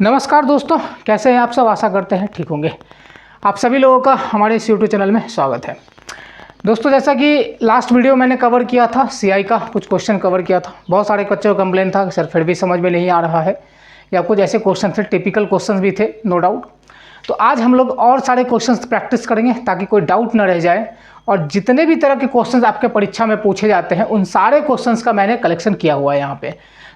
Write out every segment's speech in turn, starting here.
नमस्कार दोस्तों, कैसे हैं आप सब। आशा करते हैं ठीक होंगे। आप सभी लोगों का हमारे इस यूट्यूब चैनल में स्वागत है। दोस्तों, जैसा कि लास्ट वीडियो मैंने कवर किया था, सीआई का कुछ क्वेश्चन कवर किया था। बहुत सारे बच्चों का कंप्लेन था कि सर फिर भी समझ में नहीं आ रहा है, या कुछ ऐसे क्वेश्चन थे, टिपिकल क्वेश्चन भी थे, नो डाउट। तो आज हम लोग और सारे क्वेश्चन प्रैक्टिस करेंगे ताकि कोई डाउट न रह जाए। और जितने भी तरह के क्वेश्चन आपके परीक्षा में पूछे जाते हैं उन सारे क्वेश्चंस का मैंने कलेक्शन किया हुआ है यहाँ पे।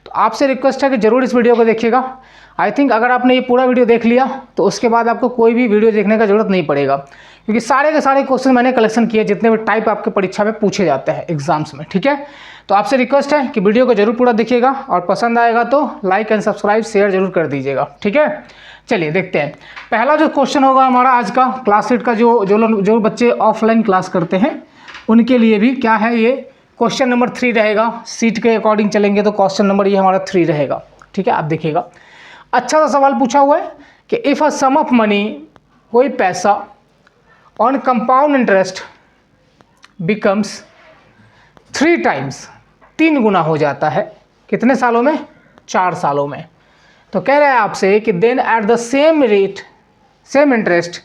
तो आपसे रिक्वेस्ट है कि ज़रूर इस वीडियो को देखिएगा। आई थिंक अगर आपने ये पूरा वीडियो देख लिया तो उसके बाद आपको कोई भी वीडियो देखने का ज़रूरत नहीं पड़ेगा, क्योंकि सारे के सारे क्वेश्चन मैंने कलेक्शन किए जितने भी टाइप आपके परीक्षा में पूछे जाते हैं एग्जाम्स में। ठीक है, तो आपसे रिक्वेस्ट है कि वीडियो को जरूर पूरा देखिएगा और पसंद आएगा तो लाइक एंड सब्सक्राइब शेयर जरूर कर दीजिएगा। ठीक है, चलिए देखते हैं। पहला जो क्वेश्चन होगा हमारा आज का क्लास 8 का, जो बच्चे ऑफलाइन क्लास करते हैं उनके लिए भी क्या है, ये क्वेश्चन नंबर 3 रहेगा। सीट के अकॉर्डिंग चलेंगे तो क्वेश्चन नंबर ये हमारा 3 रहेगा। ठीक है, आप देखिएगा। अच्छा सा सवाल पूछा हुआ है कि if a sum of money, कोई पैसा on compound interest becomes 3 times, 3 गुना हो जाता है। कितने सालों में? 4 सालों में। तो कह रहा है आपसे कि then at the same rate, same interest,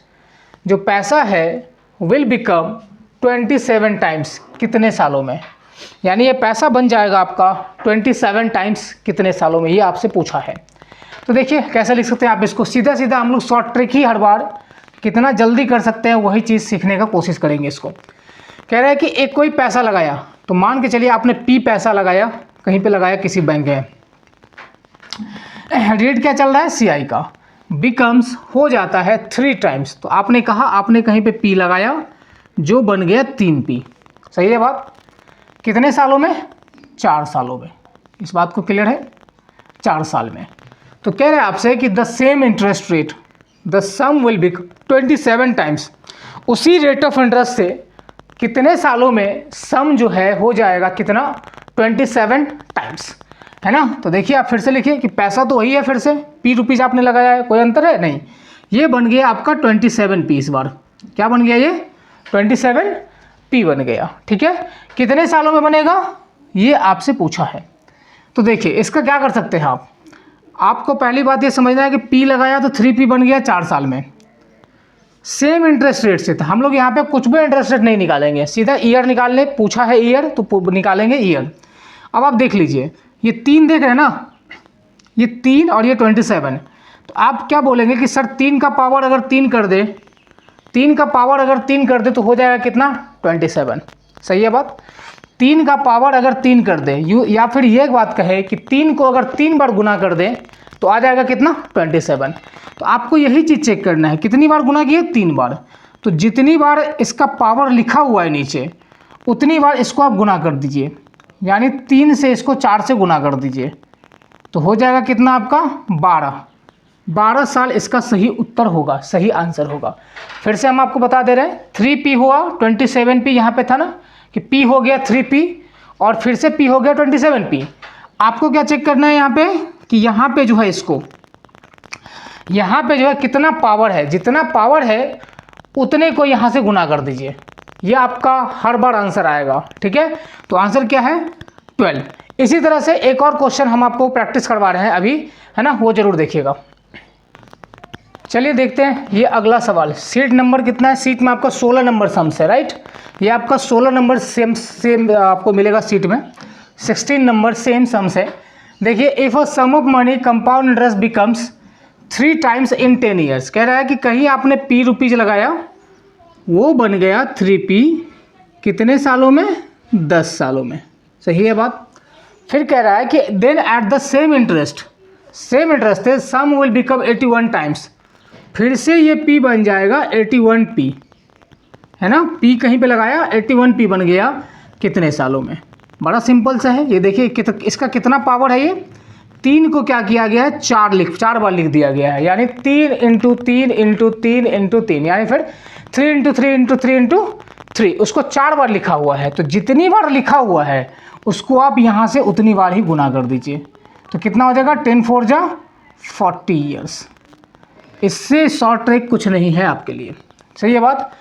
जो पैसा है विल बिकम 27 टाइम्स, कितने सालों में। यानी ये पैसा बन जाएगा आपका 27 टाइम्स कितने सालों में, ये आपसे पूछा है। तो देखिए कैसे लिख सकते हैं आप इसको। सीधा सीधा हम लोग शॉर्ट ट्रिक ही हर बार कितना जल्दी कर सकते हैं वही चीज़ सीखने का कोशिश करेंगे इसको। कह रहा है कि एक कोई पैसा लगाया, तो मान के चलिए आपने पी पैसा लगाया, कहीं पे लगाया, किसी बैंक में। रेट क्या चल रहा है? सीआई का। बिकम्स हो जाता है 3 टाइम्स। तो आपने कहा, आपने कहीं पे पी लगाया जो बन गया 3 पी। सही है बात। कितने सालों में? 4 सालों में। इस बात को क्लियर है? 4 साल में। तो कह रहे हैं आपसे कि the same interest rate, the sum will be 27 times. उसी रेट ऑफ इंटरेस्ट से कितने सालों में सम जो है हो जाएगा कितना? 27 टाइम्स, है ना। तो देखिए आप फिर से लिखिए कि पैसा तो वही है, फिर से पी रुपीज़ आपने लगाया है, कोई अंतर है नहीं। ये बन गया आपका 27 पी। इस बार क्या बन गया? ये 27 पी बन गया। ठीक है, कितने सालों में बनेगा ये आपसे पूछा है। तो देखिए इसका क्या कर सकते हैं आपको पहली बात ये समझना है कि पी लगाया तो 3 पी बन गया 4 साल में। सेम इंटरेस्ट रेट से, तो हम लोग यहाँ पे कुछ भी इंटरेस्ट रेट नहीं निकालेंगे, सीधा ईयर निकालने पूछा है, ईयर तो निकालेंगे ईयर। अब आप देख लीजिए, ये 3 देख रहे हैं ना, ये 3 और ये 27। तो आप क्या बोलेंगे कि सर 3 का पावर अगर 3 कर दे, 3 का पावर अगर 3 कर दे तो हो जाएगा कितना? 27। सही है बात। 3 का पावर अगर 3 कर दे, या फिर ये एक बात कहे कि 3 को अगर 3 बार गुना कर दे तो आ जाएगा कितना? 27। तो आपको यही चीज़ चेक करना है, कितनी बार गुना किए? 3 बार। तो जितनी बार इसका पावर लिखा हुआ है नीचे उतनी बार इसको आप गुना कर दीजिए, यानी 3 से इसको 4 से गुना कर दीजिए तो हो जाएगा कितना आपका? 12। 12 साल इसका सही उत्तर होगा, सही आंसर होगा। फिर से हम आपको बता दे रहे हैं, 3 पी हुआ, 27 पी यहाँ पे था ना, कि पी हो गया 3 पी और फिर से पी हो गया 27 पी। आपको क्या चेक करना है यहाँ पे कि यहाँ पे जो है इसको, यहाँ पे जो है कितना पावर है, जितना पावर है उतने को यहाँ से गुना कर दीजिए, ये आपका हर बार आंसर आएगा। ठीक है, तो आंसर क्या है? 12। इसी तरह से एक और क्वेश्चन हम आपको प्रैक्टिस करवा रहे हैं अभी, है ना, वो जरूर देखिएगा। चलिए देखते हैं ये अगला सवाल। सीट नंबर कितना है? सीट में आपका 16 नंबर सम्स है, राइट। ये आपका 16 नंबर सेम आपको मिलेगा सीट में। 16 नंबर सेम सम्स है। देखिए, if a sum of money compound interest becomes 3 times in 10 years. कह रहा है कि कहीं आपने पी रुपीज़ लगाया, वो बन गया 3 पी, कितने सालों में? 10 सालों में। सही है बात। फिर कह रहा है कि then at the same interest, same interest है, सम विल बिकम 81 टाइम्स। फिर से ये P बन जाएगा 81 P, है ना। P कहीं पे लगाया, 81 P बन गया कितने सालों में। बड़ा सिंपल सा है ये। देखिए इसका कितना पावर है, ये 3 को क्या किया गया है? 4 बार लिख दिया गया है, यानी 3 × 3 × 3 × 3, यानी फिर 3 × 3 × 3 × 3, उसको 4 बार लिखा हुआ है। तो जितनी बार लिखा हुआ है उसको आप यहाँ से उतनी बार ही गुना कर दीजिए, तो कितना हो जाएगा? 10 4 जा 40 ईयर्स। इससे शॉर्ट ट्रिक कुछ नहीं है आपके लिए। सही है बात।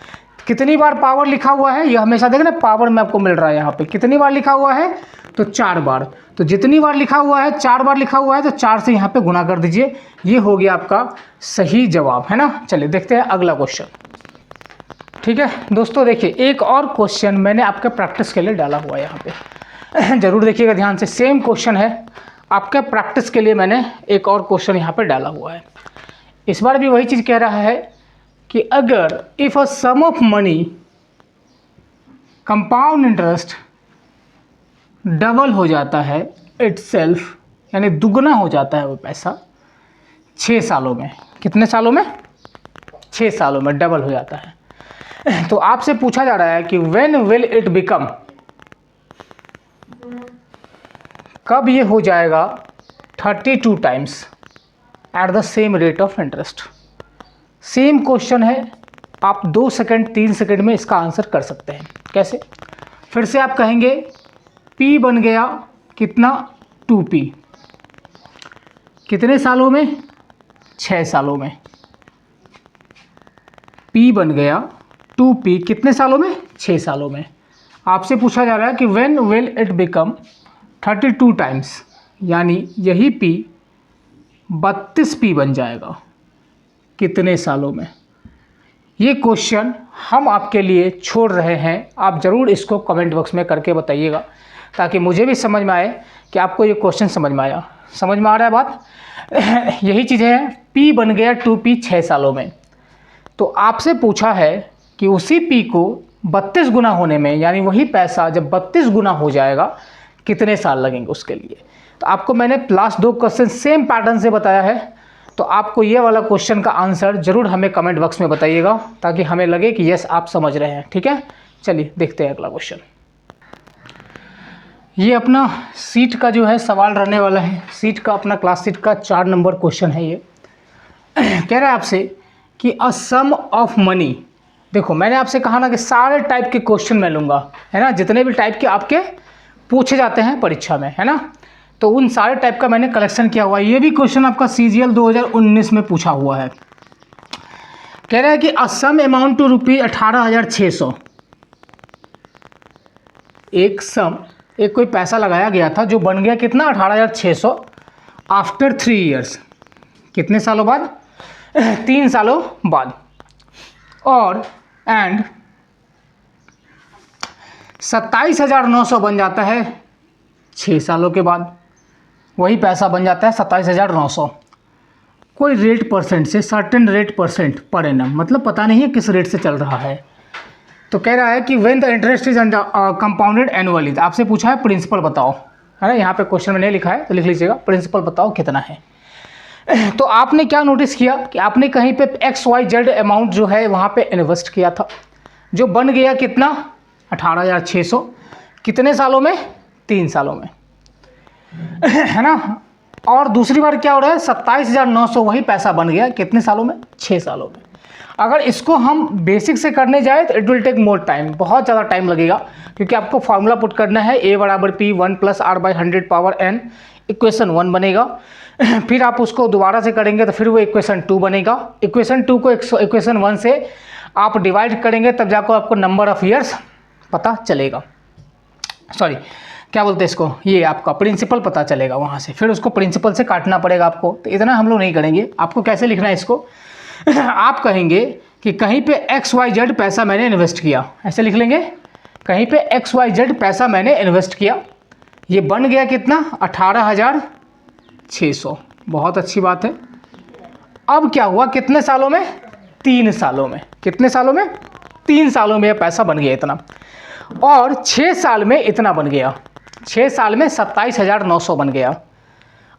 कितनी बार पावर लिखा हुआ है, ये हमेशा देखना पावर में आपको मिल रहा है यहाँ पे, कितनी बार लिखा हुआ है तो 4 बार। तो जितनी बार लिखा हुआ है 4 बार लिखा हुआ है तो 4 से यहाँ पे गुना कर दीजिए, ये हो गया आपका सही जवाब, है ना। चलिए देखते हैं अगला क्वेश्चन। ठीक है दोस्तों, देखिए एक और क्वेश्चन मैंने आपके प्रैक्टिस के लिए डाला हुआ है यहाँ पे, जरूर देखिएगा ध्यान से। सेम क्वेश्चन है आपके प्रैक्टिस के लिए, मैंने एक और क्वेश्चन यहाँ पे डाला हुआ है। इस बार भी वही चीज़ कह रहा है कि अगर if a sum of money compound interest double हो जाता है इटसेल्फ, यानी दुगना हो जाता है वो पैसा 6 सालों में। कितने सालों में? 6 सालों में डबल हो जाता है। तो आपसे पूछा जा रहा है कि व्हेन विल इट बिकम, कब ये हो जाएगा 32 times eight the same rate of interest. Same question है, आप 2 सेकंड 3 सेकंड में इसका आंसर कर सकते हैं। कैसे? फिर से आप कहेंगे P बन गया कितना 2P, कितने सालों में? 6 सालों में। P बन गया 2P कितने सालों में? 6 सालों में। आपसे पूछा जा रहा है कि when will it become 32 times, यानी यही P 32P बन जाएगा कितने सालों में। ये क्वेश्चन हम आपके लिए छोड़ रहे हैं, आप ज़रूर इसको कमेंट बॉक्स में करके बताइएगा ताकि मुझे भी समझ में आए कि आपको ये क्वेश्चन समझ में आया। समझ में आ रहा है बात? यही चीज़ें हैं। P बन गया 2P 6 सालों में, तो आपसे पूछा है कि उसी P को 32 गुना होने में, यानी वही पैसा जब 32 गुना हो जाएगा कितने साल लगेंगे उसके लिए। तो आपको मैंने लास्ट 2 क्वेश्चन सेम पैटर्न से बताया है, तो आपको ये वाला क्वेश्चन का आंसर ज़रूर हमें कमेंट बॉक्स में बताइएगा ताकि हमें लगे कि यस आप समझ रहे हैं। ठीक है, चलिए देखते हैं अगला क्वेश्चन। ये अपना सीट का जो है सवाल रहने वाला है, सीट का अपना क्लास सीट का 4 नंबर क्वेश्चन है ये। कह रहा है आपसे कि अ सम ऑफ मनी, देखो मैंने आपसे कहा ना कि सारे टाइप के क्वेश्चन मैं लूँगा, है ना, जितने भी टाइप के आपके पूछे जाते हैं परीक्षा में, है ना, तो उन सारे टाइप का मैंने कलेक्शन किया हुआ है। ये भी क्वेश्चन आपका CGL 2019 में पूछा हुआ है। कह रहा है कि a some amount to rupees 18,600, एक सम, एक कोई पैसा लगाया गया था जो बन गया कितना 18,600 आफ्टर 3 ईयर्स, कितने सालों बाद? 3 सालों बाद। और एंड 27,900 बन जाता है 6 सालों के बाद, वही पैसा बन जाता है 27,900। कोई रेट परसेंट से, certain rate percent per annum, मतलब पता नहीं है किस रेट से चल रहा है। तो कह रहा है कि when the interest is compounded annually, आपसे पूछा है प्रिंसिपल बताओ, है ना, यहाँ पे क्वेश्चन में नहीं लिखा है तो लिख लीजिएगा, प्रिंसिपल बताओ कितना है। तो आपने क्या नोटिस किया कि आपने कहीं पे XYZ अमाउंट जो है वहाँ पे इन्वेस्ट किया था, जो बन गया कितना 18,600, कितने सालों में? 3 सालों में, है ना। और दूसरी बार क्या हो रहा है 27,900, वही पैसा बन गया कितने सालों में? 6 सालों में। अगर इसको हम बेसिक से करने जाए तो it will take more time, बहुत ज़्यादा टाइम लगेगा, क्योंकि आपको फार्मूला पुट करना है A बराबर P 1 + R/100 power n, equation 1 बनेगा। फिर आप उसको दोबारा से करेंगे तो फिर वो इक्वेशन 2 बनेगा। इक्वेशन 2 को इक्वेशन 1 से आप डिवाइड करेंगे तब जाकर आपको नंबर ऑफ ईयर्स पता चलेगा, सॉरी क्या बोलते हैं इसको, ये आपका प्रिंसिपल पता चलेगा वहाँ से, फिर उसको प्रिंसिपल से काटना पड़ेगा आपको। तो इतना हम लोग नहीं करेंगे। आपको कैसे लिखना है इसको, आप कहेंगे कि कहीं पे XYZ पैसा मैंने इन्वेस्ट किया, ऐसे लिख लेंगे, कहीं पे XYZ पैसा मैंने इन्वेस्ट किया, ये बन गया कितना 18,600, बहुत अच्छी बात है। अब क्या हुआ, कितने सालों में? 3 सालों में। कितने सालों में? 3 सालों में यह पैसा बन गया इतना, और 6 साल में इतना बन गया, 6 साल में 27,900 बन गया।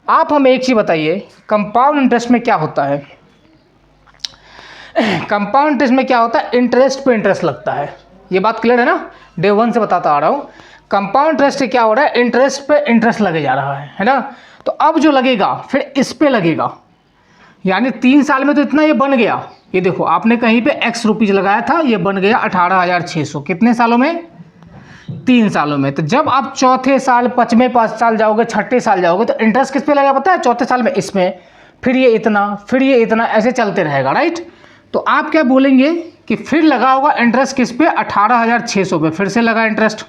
आप हमें एक चीज़ बताइए, कंपाउंड इंटरेस्ट में क्या होता है? कंपाउंड इंटरेस्ट में क्या होता है? इंटरेस्ट पे इंटरेस्ट लगता है। ये बात क्लियर है ना, डे 1 से बताता आ रहा हूँ। कंपाउंड इंटरेस्ट से क्या हो रहा है? इंटरेस्ट पे इंटरेस्ट लगे जा रहा है ना। तो अब जो लगेगा फिर इस पे लगेगा, यानी 3 साल में तो इतना ये बन गया। ये देखो आपने कहीं पे X रुपीज़ लगाया था, ये बन गया 18,600, कितने सालों में? 3 सालों में। तो जब आप चौथे साल, 5वें 5 साल जाओगे, 6ठे साल जाओगे तो इंटरेस्ट किस पे लगेगा पता है? चौथे साल में इसमें, फिर ये इतना, फिर ये इतना, ऐसे चलते रहेगा, राइट। तो आप क्या बोलेंगे कि फिर लगा होगा इंटरेस्ट किस पे, 18,600 पे फिर से लगा इंटरेस्ट।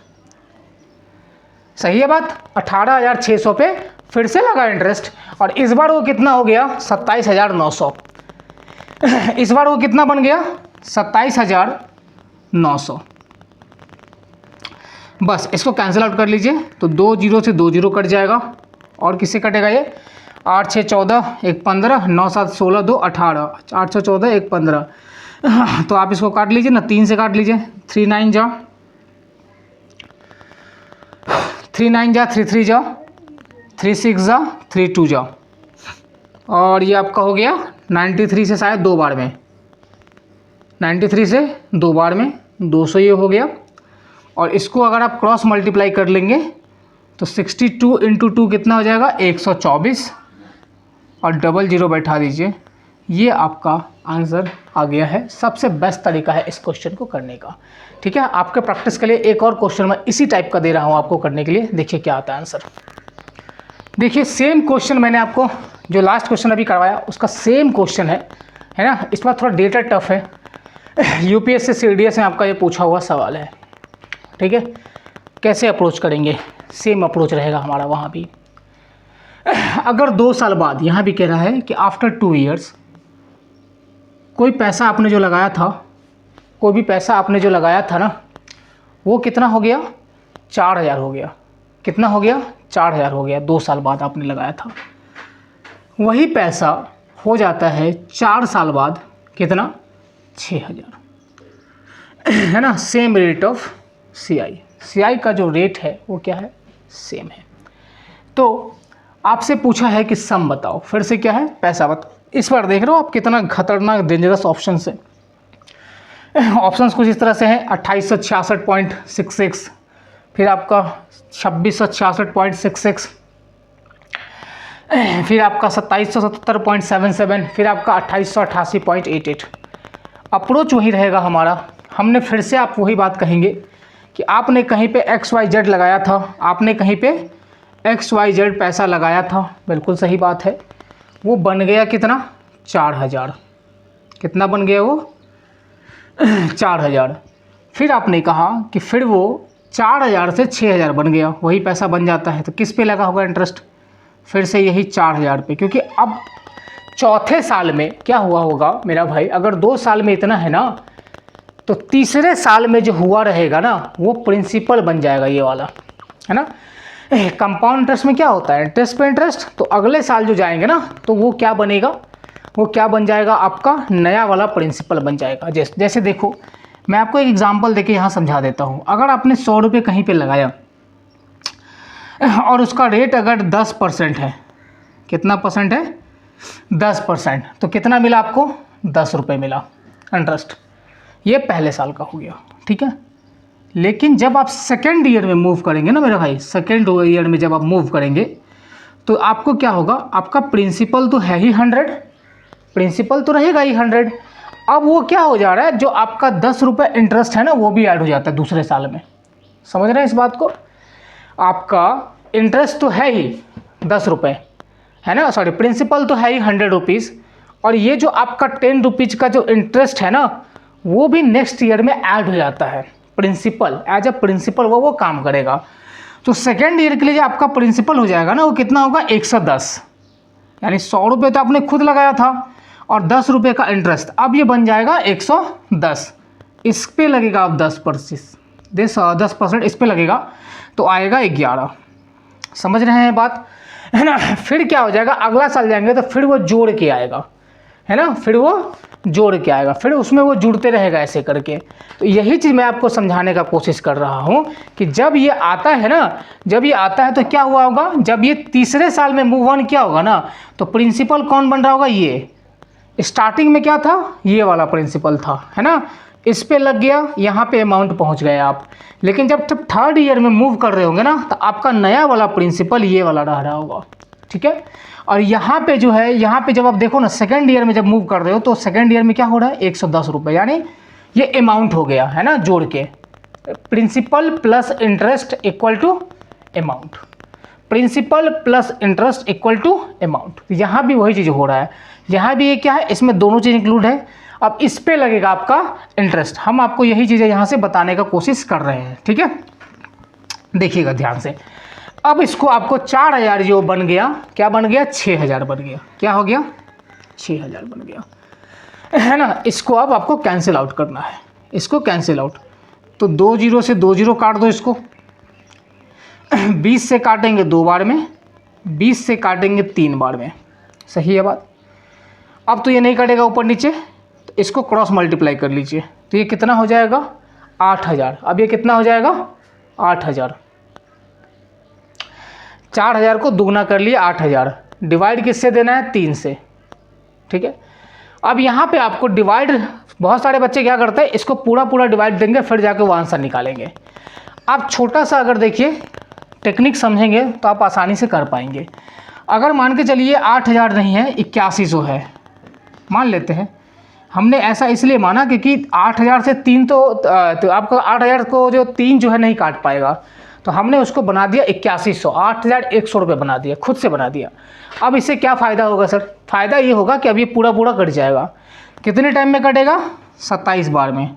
सही है बात, 18,600 पे फिर से लगा इंटरेस्ट। और इस बार वो कितना हो गया, 27,900। इस बार वो कितना बन गया, 27,900। बस इसको कैंसिल आउट कर लीजिए, तो 2 जीरो से 2 जीरो कट जाएगा। और किससे कटेगा ये, 8 6 14 1 15 9 7 16 2 18, 8 6 14 1 15। तो आप इसको काट लीजिए ना, 3 से काट लीजिए, 3 9 जा, 3 9 जा, 3 3 जा, 3 6 जा, 3 2 जा। और ये आपका हो गया 93 से शायद 2 बार में, 93 से 2 बार में 200 ये हो गया। और इसको अगर आप क्रॉस मल्टीप्लाई कर लेंगे तो 62 × 2 कितना हो जाएगा, 124। और डबल जीरो बैठा दीजिए। ये आपका आंसर आ गया है। सबसे बेस्ट तरीका है इस क्वेश्चन को करने का। ठीक है, आपके प्रैक्टिस के लिए एक और क्वेश्चन मैं इसी टाइप का दे रहा हूँ आपको करने के लिए। देखिए क्या आता है आंसर। देखिए सेम क्वेश्चन मैंने आपको जो लास्ट क्वेश्चन अभी करवाया उसका सेम क्वेश्चन है ना। इस बार थोड़ा डेटा टफ है, यूपीएससी सीडीएस में आपका ये पूछा हुआ सवाल है। ठीक है, कैसे अप्रोच करेंगे, सेम अप्रोच रहेगा हमारा वहाँ भी। अगर 2 साल बाद, यहाँ भी कह रहा है कि आफ्टर 2 ईयर्स कोई पैसा आपने जो लगाया था, कोई भी पैसा आपने जो लगाया था ना, वो कितना हो गया, 4,000 हो गया। कितना हो गया, 4,000 हो गया। 2 साल बाद आपने लगाया था, वही पैसा हो जाता है 4 साल बाद कितना, 6,000, है ना। सेम रेट ऑफ सीआई का जो रेट है वो क्या है, सेम है। तो आपसे पूछा है कि सम बताओ, फिर से क्या है, पैसा बताओ। इस बार देख रहे हो आप कितना खतरनाक डेंजरस ऑप्शन है। ऑप्शंस कुछ इस तरह से हैं, 2866.66, फिर आपका 2666.66, फिर आपका 2777.77, फिर आपका 2888.88। अप्रोच वही रहेगा हमारा। हमने फिर से आप वही बात कहेंगे कि आपने कहीं पे XYZ लगाया था, आपने कहीं पे XYZ पैसा लगाया था, बिल्कुल सही बात है। वो बन गया कितना, 4,000। कितना बन गया वो, 4,000। फिर आपने कहा कि फिर वो 4,000 से 6,000 बन गया, वही पैसा बन जाता है। तो किस पे लगा होगा इंटरेस्ट, फिर से यही 4,000 पे। क्योंकि अब चौथे साल में क्या हुआ होगा मेरा भाई, अगर 2 साल में इतना है ना, तो तीसरे साल में जो हुआ रहेगा ना वो प्रिंसिपल बन जाएगा, ये वाला, है ना। कंपाउंड इंटरेस्ट में क्या होता है, इंटरेस्ट पे इंटरेस्ट। तो अगले साल जो जाएंगे ना तो वो क्या बनेगा, वो क्या बन जाएगा, आपका नया वाला प्रिंसिपल बन जाएगा। जैसे देखो मैं आपको एक एग्जांपल देके यहाँ समझा देता हूँ। अगर आपने 100 रुपये कहीं पे लगाया और उसका रेट अगर 10% है, कितना परसेंट है, 10%, तो कितना मिला आपको, 10 रुपये मिला इंटरेस्ट। ये पहले साल का हो गया, ठीक है। लेकिन जब आप सेकेंड ईयर में मूव करेंगे ना मेरे भाई, सेकेंड ईयर में जब आप मूव करेंगे तो आपको क्या होगा, आपका प्रिंसिपल तो है ही 100, प्रिंसिपल तो रहेगा ही 100। अब वो क्या हो जा रहा है, जो आपका 10 रुपये इंटरेस्ट है ना वो भी ऐड हो जाता है दूसरे साल में। समझ रहे हैं इस बात को, आपका इंटरेस्ट तो है ही 10 रुपये, है ना, सॉरी प्रिंसिपल तो है ही 100 रुपीज़, और ये जो आपका 10 रुपीज़ का जो इंटरेस्ट है ना वो भी नेक्स्ट ईयर में ऐड हो जाता है। प्रिंसिपल एज अ प्रिंसिपल वो काम करेगा। तो सेकेंड ईयर के लिए जो आपका प्रिंसिपल हो जाएगा ना वो कितना होगा, 110। यानी 100 रुपये तो आपने खुद लगाया था और 10 रुपये का इंटरेस्ट, अब ये बन जाएगा 110। इस पे लगेगा अब 10% इस पे लगेगा तो आएगा 11। समझ रहे हैं बात, है ना। फिर क्या हो जाएगा, अगला साल जाएंगे तो फिर वो जोड़ के आएगा, है ना, फिर वो जोड़ के आएगा, फिर उसमें वो जुड़ते रहेगा ऐसे करके। तो यही चीज़ मैं आपको समझाने का कोशिश कर रहा हूँ कि जब ये आता है ना, जब ये आता है तो क्या हुआ होगा, जब ये तीसरे साल में मूव ऑन किया होगा ना तो प्रिंसिपल कौन बन रहा होगा, ये स्टार्टिंग में क्या था, ये वाला प्रिंसिपल था, है ना, इस पे लग गया, यहाँ पे अमाउंट पहुँच गए आप। लेकिन जब थर्ड ईयर में मूव कर रहे होंगे ना तो आपका नया वाला प्रिंसिपल ये वाला रह रहा होगा, ठीक है। और यहाँ पे जो है, यहाँ पे जब आप देखो ना सेकेंड ईयर में जब मूव कर रहे हो तो सेकेंड ईयर में क्या हो रहा है, 110 रुपये, यानी ये अमाउंट हो गया, है ना, जोड़ के principal plus interest equal to amount, principal plus interest equal to amount. यहाँ भी वही चीज़ हो रहा है, यहाँ भी ये क्या है, इसमें दोनों चीज़ इंक्लूड है। अब इस पे लगेगा आपका इंटरेस्ट। हम आपको यही चीज़ें यहाँ से बताने का कोशिश कर रहे हैं, ठीक है। देखिएगा ध्यान से। अब इसको आपको 4000 जो बन गया, क्या बन गया, 6000 बन गया। क्या हो गया, 6000 बन गया, है ना। इसको अब आपको कैंसिल आउट करना है, इसको कैंसिल आउट। तो 2 0 से 2 0 काट दो इसको। 20 से काटेंगे 2 बार में, 20 से काटेंगे 3 बार में। सही है बात। अब तो ये नहीं कटेगा ऊपर नीचे, तो इसको क्रॉस मल्टीप्लाई कर लीजिए। तो ये कितना हो जाएगा, 8000। अब ये कितना हो जाएगा, 8000। 4000 को दुगना कर लिया 8000। डिवाइड किससे देना है, 3 से, ठीक है। अब यहाँ पे आपको डिवाइड, बहुत सारे बच्चे क्या करते हैं, इसको पूरा पूरा डिवाइड देंगे फिर जाके वो आंसर निकालेंगे। आप छोटा सा अगर देखिए टेक्निक समझेंगे तो आप आसानी से कर पाएंगे। अगर मान के चलिए 8000 नहीं है, 8100 है, मान लेते हैं। हमने ऐसा इसलिए माना क्योंकि 8000 से 3 तो आपको 8000 को जो 3 जो है नहीं काट पाएगा, तो हमने उसको बना दिया 8100, 8100 रुपये बना दिया, खुद से बना दिया। अब इससे क्या फ़ायदा होगा सर, फ़ायदा ये होगा कि अब ये पूरा पूरा कट जाएगा। कितने टाइम में कटेगा, 27 बार में,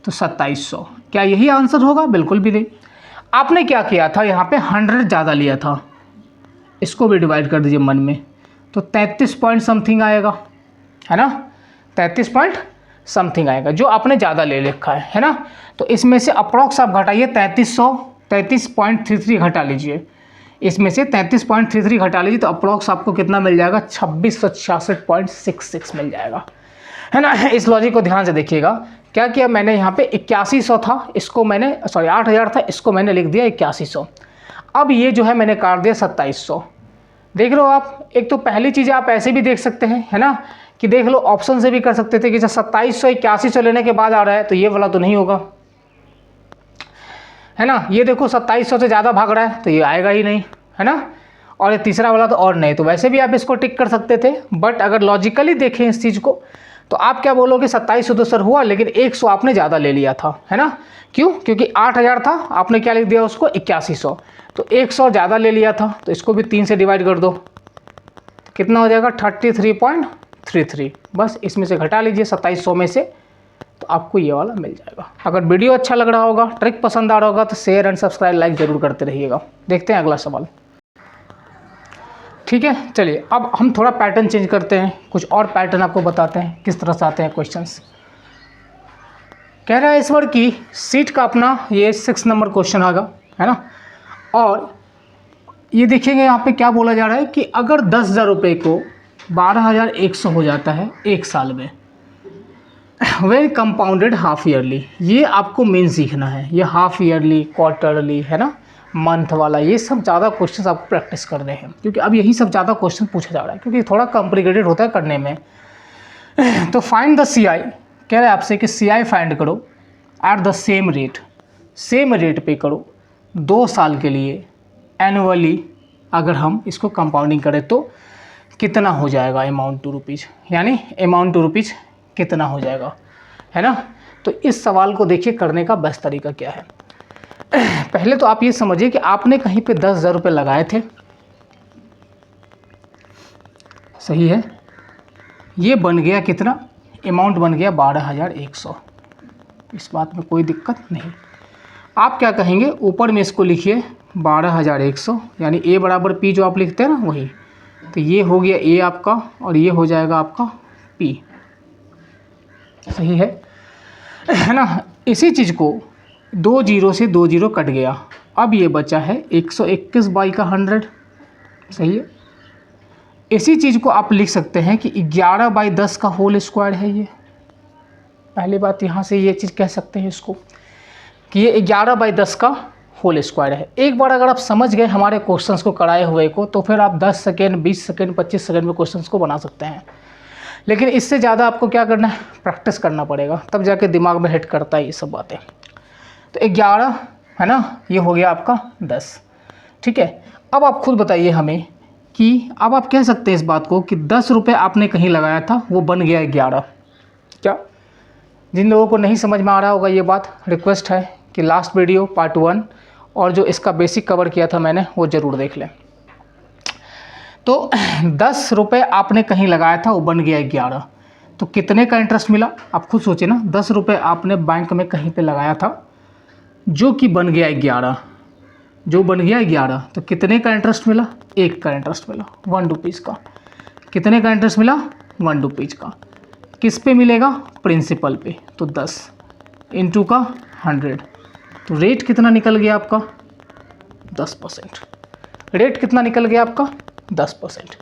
तो 2700। क्या यही आंसर होगा, बिल्कुल भी नहीं। आपने क्या किया था, यहाँ पे 100 ज़्यादा लिया था, इसको भी डिवाइड कर दीजिए मन में, तो 33 पॉइंट समथिंग आएगा, है ना। 33 पॉइंट समथिंग आएगा जो आपने ज़्यादा ले रखा है ना। तो इसमें से अप्रॉक्स आप घटाइए 33.33 घटा लीजिए, इसमें से 33.33 घटा लीजिए, तो अप्रॉक्स आपको कितना मिल जाएगा, 2666.66 मिल जाएगा, है ना। इस लॉजिक को ध्यान से देखिएगा। क्या किया मैंने, यहाँ पे 8100 था, इसको मैंने 8000 था, इसको मैंने लिख दिया 8100। अब ये जो है मैंने काट दिया 2700। देख लो आप, एक तो पहली चीज़ आप ऐसे भी देख सकते हैं, है ना, कि देख लो ऑप्शन से भी कर सकते थे कि 2700 8100 लेने के बाद आ रहा है, तो ये वाला तो नहीं होगा, है ना। ये देखो 2700 से ज़्यादा भाग रहा है, तो ये आएगा ही नहीं, है ना। और ये तीसरा वाला तो और नहीं, तो वैसे भी आप इसको टिक कर सकते थे। बट अगर लॉजिकली देखें इस चीज़ को, तो आप क्या बोलोगे, 2700 तो सर हुआ, लेकिन 100 आपने ज़्यादा ले लिया था, है ना। क्यों, क्योंकि 8000 था, आपने क्या लिख दिया उसको, 8100, तो 100 ज़्यादा ले लिया था, तो इसको भी 3 से डिवाइड कर दो, तो कितना हो जाएगा, 33.33। बस इसमें से घटा लीजिए 2700 में से, तो आपको ये वाला मिल जाएगा। अगर वीडियो अच्छा लग रहा होगा, ट्रिक पसंद आ रहा होगा, तो शेयर एंड सब्सक्राइब लाइक जरूर करते रहिएगा। देखते हैं अगला सवाल, ठीक है। चलिए अब हम थोड़ा पैटर्न चेंज करते हैं, कुछ और पैटर्न आपको बताते हैं किस तरह से आते हैं क्वेश्चंस। कह रहा है इस बार की सीट का अपना ये 6 नंबर क्वेश्चन आएगा, है ना। और ये देखेंगे यहाँ पे क्या बोला जा रहा है कि अगर 10,000 रुपये को 12,100 हो जाता है एक साल में, वेन कंपाउंडेड हाफ ईयरली। ये आपको मेन सीखना है, ये हाफ ईयरली, क्वार्टरली, है ना, मंथ वाला, ये सब ज़्यादा क्वेश्चंस आपको प्रैक्टिस करने हैं, क्योंकि अब यही सब ज़्यादा क्वेश्चन पूछा जा रहा है, क्योंकि थोड़ा कॉम्प्लिकेटेड होता है करने में। तो फाइंड द CI, कह रहे हैं आपसे कि CI फाइंड करो eight the same rate, same rate पे करो 2 साल के लिए एनुअली। अगर हम इसको कंपाउंडिंग करें तो कितना हो जाएगा, अमाउंट टू रुपीज़, यानी अमाउंट टू रुपीज़ कितना हो जाएगा, है ना। तो इस सवाल को देखिए करने का बेस्ट तरीका क्या है। पहले तो आप ये समझिए कि आपने कहीं पे 10,000 रुपये लगाए थे, सही है। ये बन गया कितना, अमाउंट बन गया 12,100। इस बात में कोई दिक्कत नहीं। आप क्या कहेंगे, ऊपर में इसको लिखिए 12,100, यानी A बराबर P जो आप लिखते हैं ना वही। तो ये हो गया A आपका, और ये हो जाएगा आपका P, सही है ना। इसी चीज़ को 2 0 से 2 0 कट गया, अब ये बचा है 121 बाई का 100, सही है। इसी चीज़ को आप लिख सकते हैं कि 11 बाई 10 का होल स्क्वायर है ये। पहली बात यहाँ से ये चीज़ कह सकते हैं इसको कि ये 11 बाई 10 का होल स्क्वायर है। एक बार अगर आप समझ गए हमारे क्वेश्चंस को कराए हुए को, तो फिर आप 10 सेकेंड, 20 सेकेंड, 25 सेकेंड में क्वेश्चंस को बना सकते हैं। लेकिन इससे ज़्यादा आपको क्या करना है, प्रैक्टिस करना पड़ेगा, तब जाके दिमाग में हिट करता है ये सब बातें। तो 11 है ना, ये हो गया आपका 10, ठीक है। अब आप खुद बताइए हमें कि अब आप कह सकते हैं इस बात को कि 10 रुपये आपने कहीं लगाया था, वो बन गया 11। क्या जिन लोगों को नहीं समझ में आ रहा होगा ये बात, रिक्वेस्ट है कि लास्ट वीडियो पार्ट 1 और जो इसका बेसिक कवर किया था मैंने, वो ज़रूर देख लें। तो 10 रुपये आपने कहीं लगाया था, वो बन गया 11। तो कितने का इंटरेस्ट मिला आप खुद सोचिए ना। 10 रुपये आपने बैंक में कहीं पे लगाया था जो कि बन गया 11, जो बन गया 11, तो कितने का इंटरेस्ट मिला? 1 का इंटरेस्ट मिला, 1 रुपीज़ का। कितने का इंटरेस्ट मिला? 1 रुपीज़ का। किस पे मिलेगा? प्रिंसिपल पे। तो 10 इंटू का 100, तो रेट कितना निकल गया आपका? 10%। रेट कितना निकल गया आपका? 10%।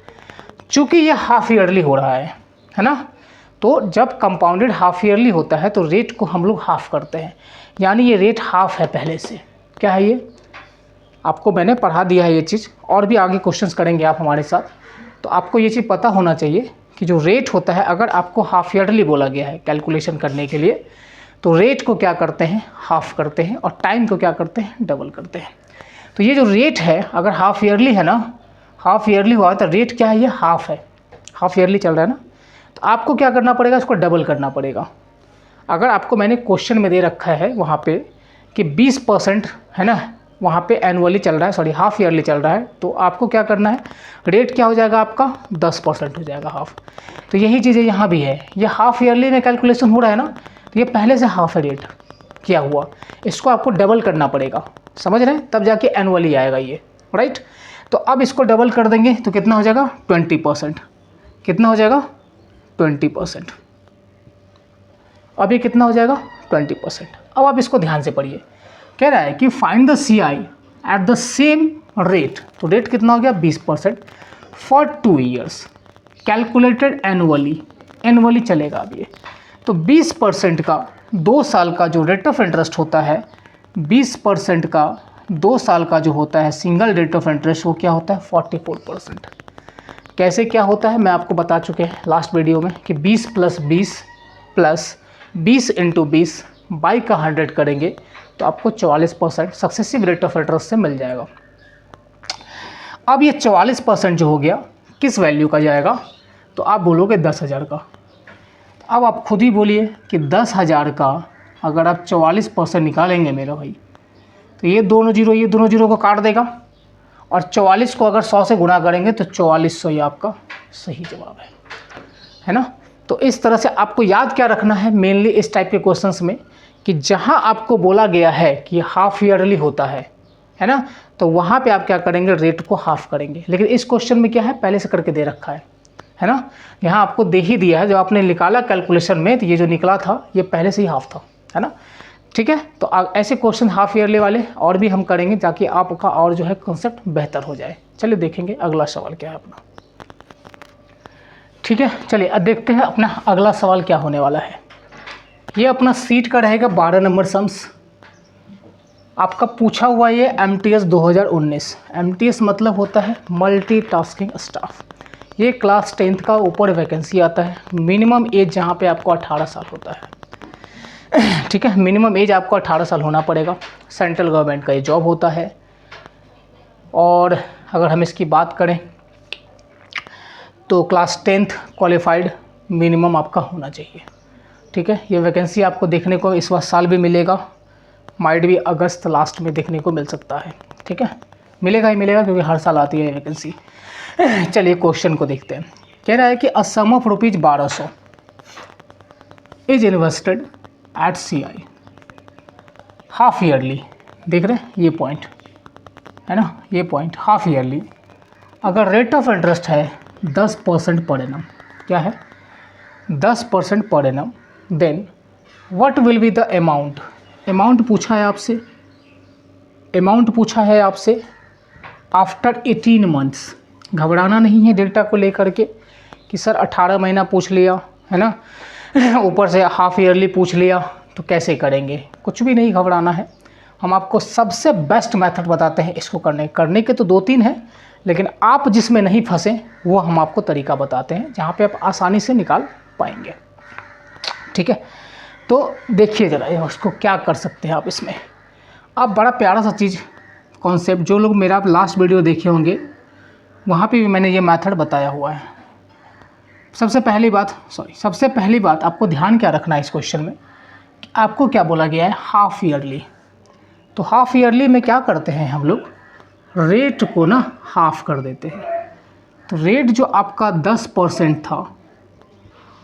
चूँकि ये हाफ ईयरली हो रहा है ना, तो जब कंपाउंडेड हाफ ईयरली होता है तो रेट को हम लोग हाफ करते हैं, यानी ये रेट हाफ है पहले से। क्या है ये? आपको मैंने पढ़ा दिया है ये चीज़, और भी आगे क्वेश्चंस करेंगे आप हमारे साथ, तो आपको ये चीज़ पता होना चाहिए कि जो रेट होता है, अगर आपको हाफ ईयरली बोला गया है कैलकुलेशन करने के लिए, तो रेट को क्या करते हैं? हाफ करते हैं, और टाइम को क्या करते हैं? डबल करते हैं। तो ये जो रेट है, अगर हाफ ईयरली है ना, हाफ ईयरली हुआ तो रेट क्या है? ये हाफ है, हाफ ईयरली चल रहा है ना, तो आपको क्या करना पड़ेगा? इसको डबल करना पड़ेगा। अगर आपको मैंने क्वेश्चन में दे रखा है वहाँ पे कि 20% है ना, वहाँ पे एनुअली चल रहा है, सॉरी हाफ ईयरली चल रहा है, तो आपको क्या करना है? रेट क्या हो जाएगा आपका? 10% हो जाएगा हाफ। तो यही चीज़ें यहाँ भी है, ये हाफ ईयरली में कैलकुलेशन हो रहा है ना, तो ये पहले से हाफ है रेट क्या हुआ, इसको आपको डबल करना पड़ेगा, समझ रहे हैं? तब जाके एनुअली आएगा ये, राइट। तो अब इसको डबल कर देंगे तो कितना हो जाएगा? 20%। कितना हो जाएगा? 20%। अब ये कितना हो जाएगा? 20%। अब आप इसको ध्यान से पढ़िए, कह रहा है कि find the CI eight the same rate, तो रेट कितना हो गया? 20% for 2 years calculated annually, annually चलेगा अब ये। तो 20% का 2 साल का जो रेट ऑफ इंटरेस्ट होता है, 20% का 2 साल का जो होता है सिंगल रेट ऑफ इंटरेस्ट, वो क्या होता है? 44%। कैसे क्या होता है मैं आपको बता चुके हैं लास्ट वीडियो में कि 20 + 20 प्लस 20 × 20 बाई का 100 करेंगे तो आपको 44% सक्सेसिव रेट ऑफ इंटरेस्ट से मिल जाएगा। अब ये 44% जो हो गया किस वैल्यू का जाएगा? तो आप बोलोगे 10,000 का। अब आप खुद ही बोलिए कि 10,000 का अगर आप 44% निकालेंगे मेरे भाई, तो ये दोनों जीरो को काट देगा, और 44 को अगर 100 से गुणा करेंगे तो 4400 ही आपका सही जवाब है ना। तो इस तरह से आपको याद क्या रखना है मेनली इस टाइप के क्वेश्चंस में, कि जहां आपको बोला गया है कि हाफ ईयरली होता है ना, तो वहां पे आप क्या करेंगे? रेट को हाफ करेंगे। लेकिन इस क्वेश्चन में क्या है? पहले से करके दे रखा है ना, यहाँ आपको दे ही दिया है। जब आपने निकाला कैलकुलेशन में तो ये जो निकला था ये पहले से ही हाफ था, है ना। ठीक है, तो ऐसे क्वेश्चन हाफ ईयरली वाले और भी हम करेंगे ताकि आपका और जो है कॉन्सेप्ट बेहतर हो जाए। चलिए देखेंगे अगला सवाल क्या है अपना। ठीक है, चलिए अब देखते हैं अपना अगला सवाल क्या होने वाला है। ये अपना सीट का रहेगा 12 नंबर सम्स। आपका पूछा हुआ ये MTS 2019। MTS मतलब होता है मल्टीटास्किंग स्टाफ। ये क्लास 10th का ऊपर वैकेंसी आता है। मिनिमम एज जहाँ पे आपको 18 साल होता है। ठीक है, मिनिमम एज आपको 18 साल होना पड़ेगा। सेंट्रल गवर्नमेंट का ये जॉब होता है। और अगर हम इसकी बात करें तो क्लास 10th क्वालिफाइड मिनिमम आपका होना चाहिए। ठीक है, ये वैकेंसी आपको देखने को इस बार साल भी मिलेगा, माइट भी अगस्त लास्ट में देखने को मिल सकता है। ठीक है, मिलेगा ही मिलेगा क्योंकि हर साल आती है ये वैकेंसी। चलिए क्वेश्चन को देखते हैं। कह रहा है कि a sum of ₹1200 is invested at CI half yearly. देख रहे हैं ये पॉइंट है ना, ये पॉइंट हाफ ईयरली। अगर रेट ऑफ इंटरेस्ट है 10% पर एनम, क्या है 10% per annum, then what will be the amount. Amount पूछा है आपसे, अमाउंट पूछा है आपसे आफ्टर 18 मंथ्स। घबराना नहीं है डेटा को लेकर के कि सर 18 महीना पूछ लिया है ना, ऊपर से हाफ ईयरली पूछ लिया तो कैसे करेंगे। कुछ भी नहीं घबराना है, हम आपको सबसे बेस्ट मेथड बताते हैं इसको करने के तो 2-3 हैं, लेकिन आप जिसमें नहीं फंसे वो हम आपको तरीका बताते हैं जहाँ पे आप आसानी से निकाल पाएंगे। ठीक है, तो देखिए ज़रा उसको क्या कर सकते हैं आप इसमें। अब बड़ा प्यारा सा चीज़ कॉन्सेप्ट, जो लोग मेरा लास्ट वीडियो देखे होंगे वहाँ पे भी मैंने ये मेथड बताया हुआ है। सबसे पहली बात आपको ध्यान क्या रखना है इस क्वेश्चन में, कि आपको क्या बोला गया है हाफ ईयरली। तो हाफ ईयरली में क्या करते हैं हम लोग, रेट को ना हाफ कर देते हैं। तो रेट जो आपका 10% था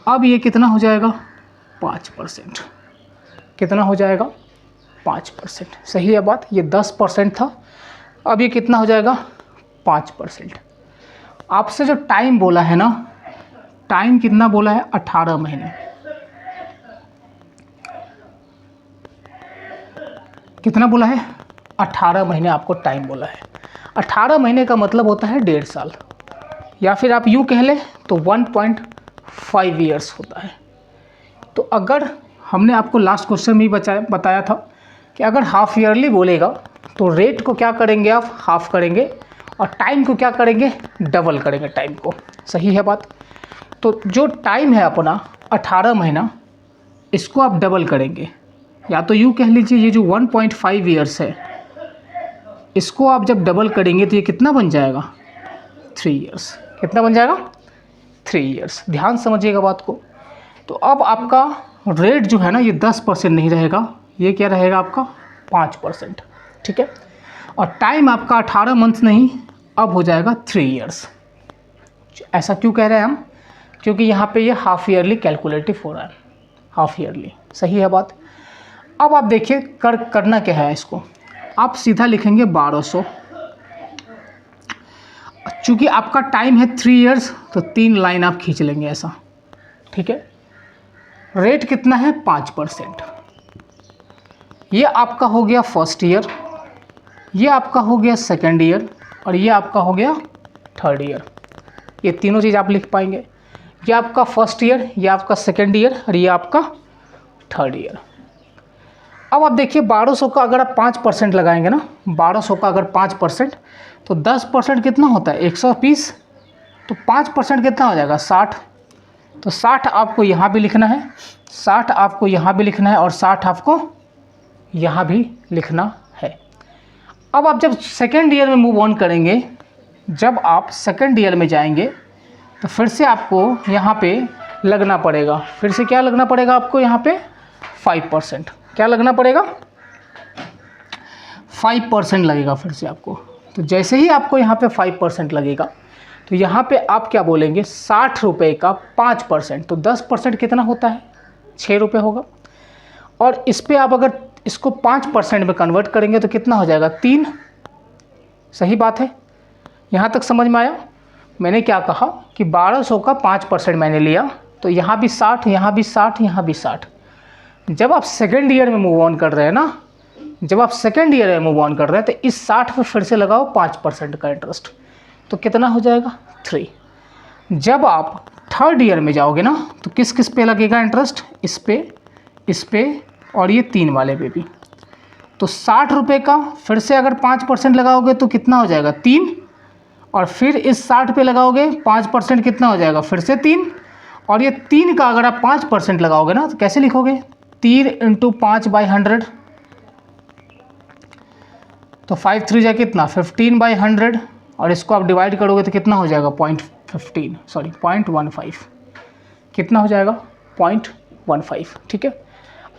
अब ये कितना हो जाएगा 5%। कितना हो जाएगा 5%। सही है बात। ये 10% था, अब ये कितना हो जाएगा 5%। आपसे जो टाइम बोला है ना, टाइम कितना बोला है 18 महीने। कितना बोला है 18 महीने आपको टाइम बोला है। 18 महीने का मतलब होता है 1.5 साल, या फिर आप यूँ कह लें तो 1.5 ईयर्स होता है। तो अगर हमने आपको लास्ट क्वेश्चन में ही बताया था कि अगर हाफ ईयरली बोलेगा तो रेट को क्या करेंगे आप हाफ करेंगे और टाइम को क्या करेंगे डबल करेंगे टाइम को। सही है बात। तो जो टाइम है अपना 18 महीना, इसको आप डबल करेंगे, या तो यूँ कह लीजिए ये जो 1.5 ईयर्स है इसको आप जब डबल करेंगे तो ये कितना बन जाएगा 3 ईयर्स। कितना बन जाएगा 3 ईयर्स। ध्यान समझिएगा बात को। तो अब आपका रेट जो है ना ये 10% नहीं रहेगा, ये क्या रहेगा आपका 5%। ठीक है। और टाइम आपका 18 मंथ नहीं, अब हो जाएगा 3 ईयर्स। ऐसा क्यों कह रहे हैं हम? क्योंकि यहाँ पे ये हाफ ईयरली कैलकुलेटिव हो रहा है, हाफ ईयरली। सही है बात। अब आप देखिए करना क्या है इसको, आप सीधा लिखेंगे 1200। चूँकि आपका टाइम है 3 ईयर्स तो 3 लाइन आप खींच लेंगे ऐसा। ठीक है। रेट कितना है 5%। ये आपका हो गया फर्स्ट ईयर, ये आपका हो गया सेकेंड ईयर, और ये आपका हो गया थर्ड ईयर। ये तीनों चीज़ आप लिख पाएंगे। ये आपका फर्स्ट ईयर, ये आपका सेकेंड ईयर, और ये आपका थर्ड ईयर। अब आप देखिए 1200 का अगर आप 5% लगाएंगे ना, 1200 का अगर 5% तो 10% कितना होता है 120। तो 5% कितना हो जाएगा 60। तो 60 आपको यहाँ भी लिखना है, 60 आपको यहाँ भी लिखना है, और 60 आपको यहाँ भी लिखना है। अब आप जब सेकेंड ईयर में मूव ऑन करेंगे, जब आप सेकेंड ईयर में जाएंगे तो फिर से आपको यहाँ पे लगना पड़ेगा। फिर से क्या लगना पड़ेगा आपको यहाँ पे 5%। क्या लगना पड़ेगा 5% लगेगा फिर से आपको। तो जैसे ही आपको यहाँ पे 5% लगेगा तो यहाँ पे आप क्या बोलेंगे 60 रुपये का 5%, तो 10% कितना होता है 6 रुपये होगा। और इस पर आप अगर इसको 5% में कन्वर्ट करेंगे तो कितना हो जाएगा 3। सही बात है। यहाँ तक समझ में आया? मैंने क्या कहा कि 1200 का 5% मैंने लिया, तो यहाँ भी 60, यहाँ भी 60, यहाँ भी 60। जब आप सेकेंड ईयर में मूव ऑन कर रहे हैं ना, जब आप सेकेंड ईयर में मूव ऑन कर रहे हैं तो इस 60 पर फिर से लगाओ 5% का इंटरेस्ट, तो कितना हो जाएगा 3। जब आप थर्ड ईयर में जाओगे ना तो किस किस पे लगेगा इंटरेस्ट, इस पे और ये 3 वाले पे भी। तो 60 रुपये का फिर से अगर 5% लगाओगे तो कितना हो जाएगा 3, और फिर इस 60 पे लगाओगे 5% कितना हो जाएगा फिर से 3, और ये 3 का अगर आप 5% लगाओगे ना तो कैसे लिखोगे 3 × 5/100, तो 5 3 जा कितना 15/100, और इसको आप डिवाइड करोगे तो कितना हो जाएगा 0.15। कितना हो जाएगा 0.15। ठीक है।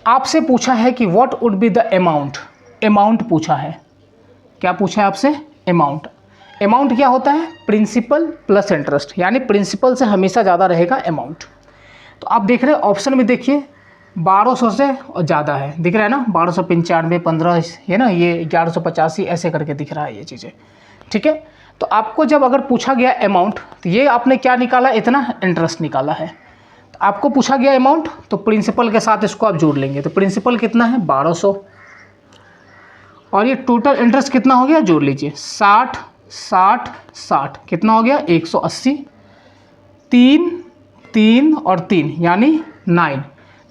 आपसे पूछा है कि what would be the amount पूछा है। क्या पूछा है आपसे अमाउंट क्या होता है प्रिंसिपल प्लस इंटरेस्ट, यानी प्रिंसिपल से हमेशा ज़्यादा रहेगा अमाउंट। तो आप देख रहे हैं ऑप्शन में देखिए 1200 से ज़्यादा है, दिख रहा है ना 1295, 15 है ना, ये 1185 ऐसे करके दिख रहा है ये चीज़ें। ठीक है। तो आपको जब अगर पूछा गया अमाउंट तो ये आपने क्या निकाला इतना इंटरेस्ट निकाला है। तो आपको पूछा गया अमाउंट तो प्रिंसिपल के साथ इसको आप जोड़ लेंगे, तो प्रिंसिपल कितना है 1200, और ये टोटल इंटरेस्ट कितना हो गया जोड़ लीजिए 60 60 60 कितना हो गया 180, 3 और 3 यानी 9,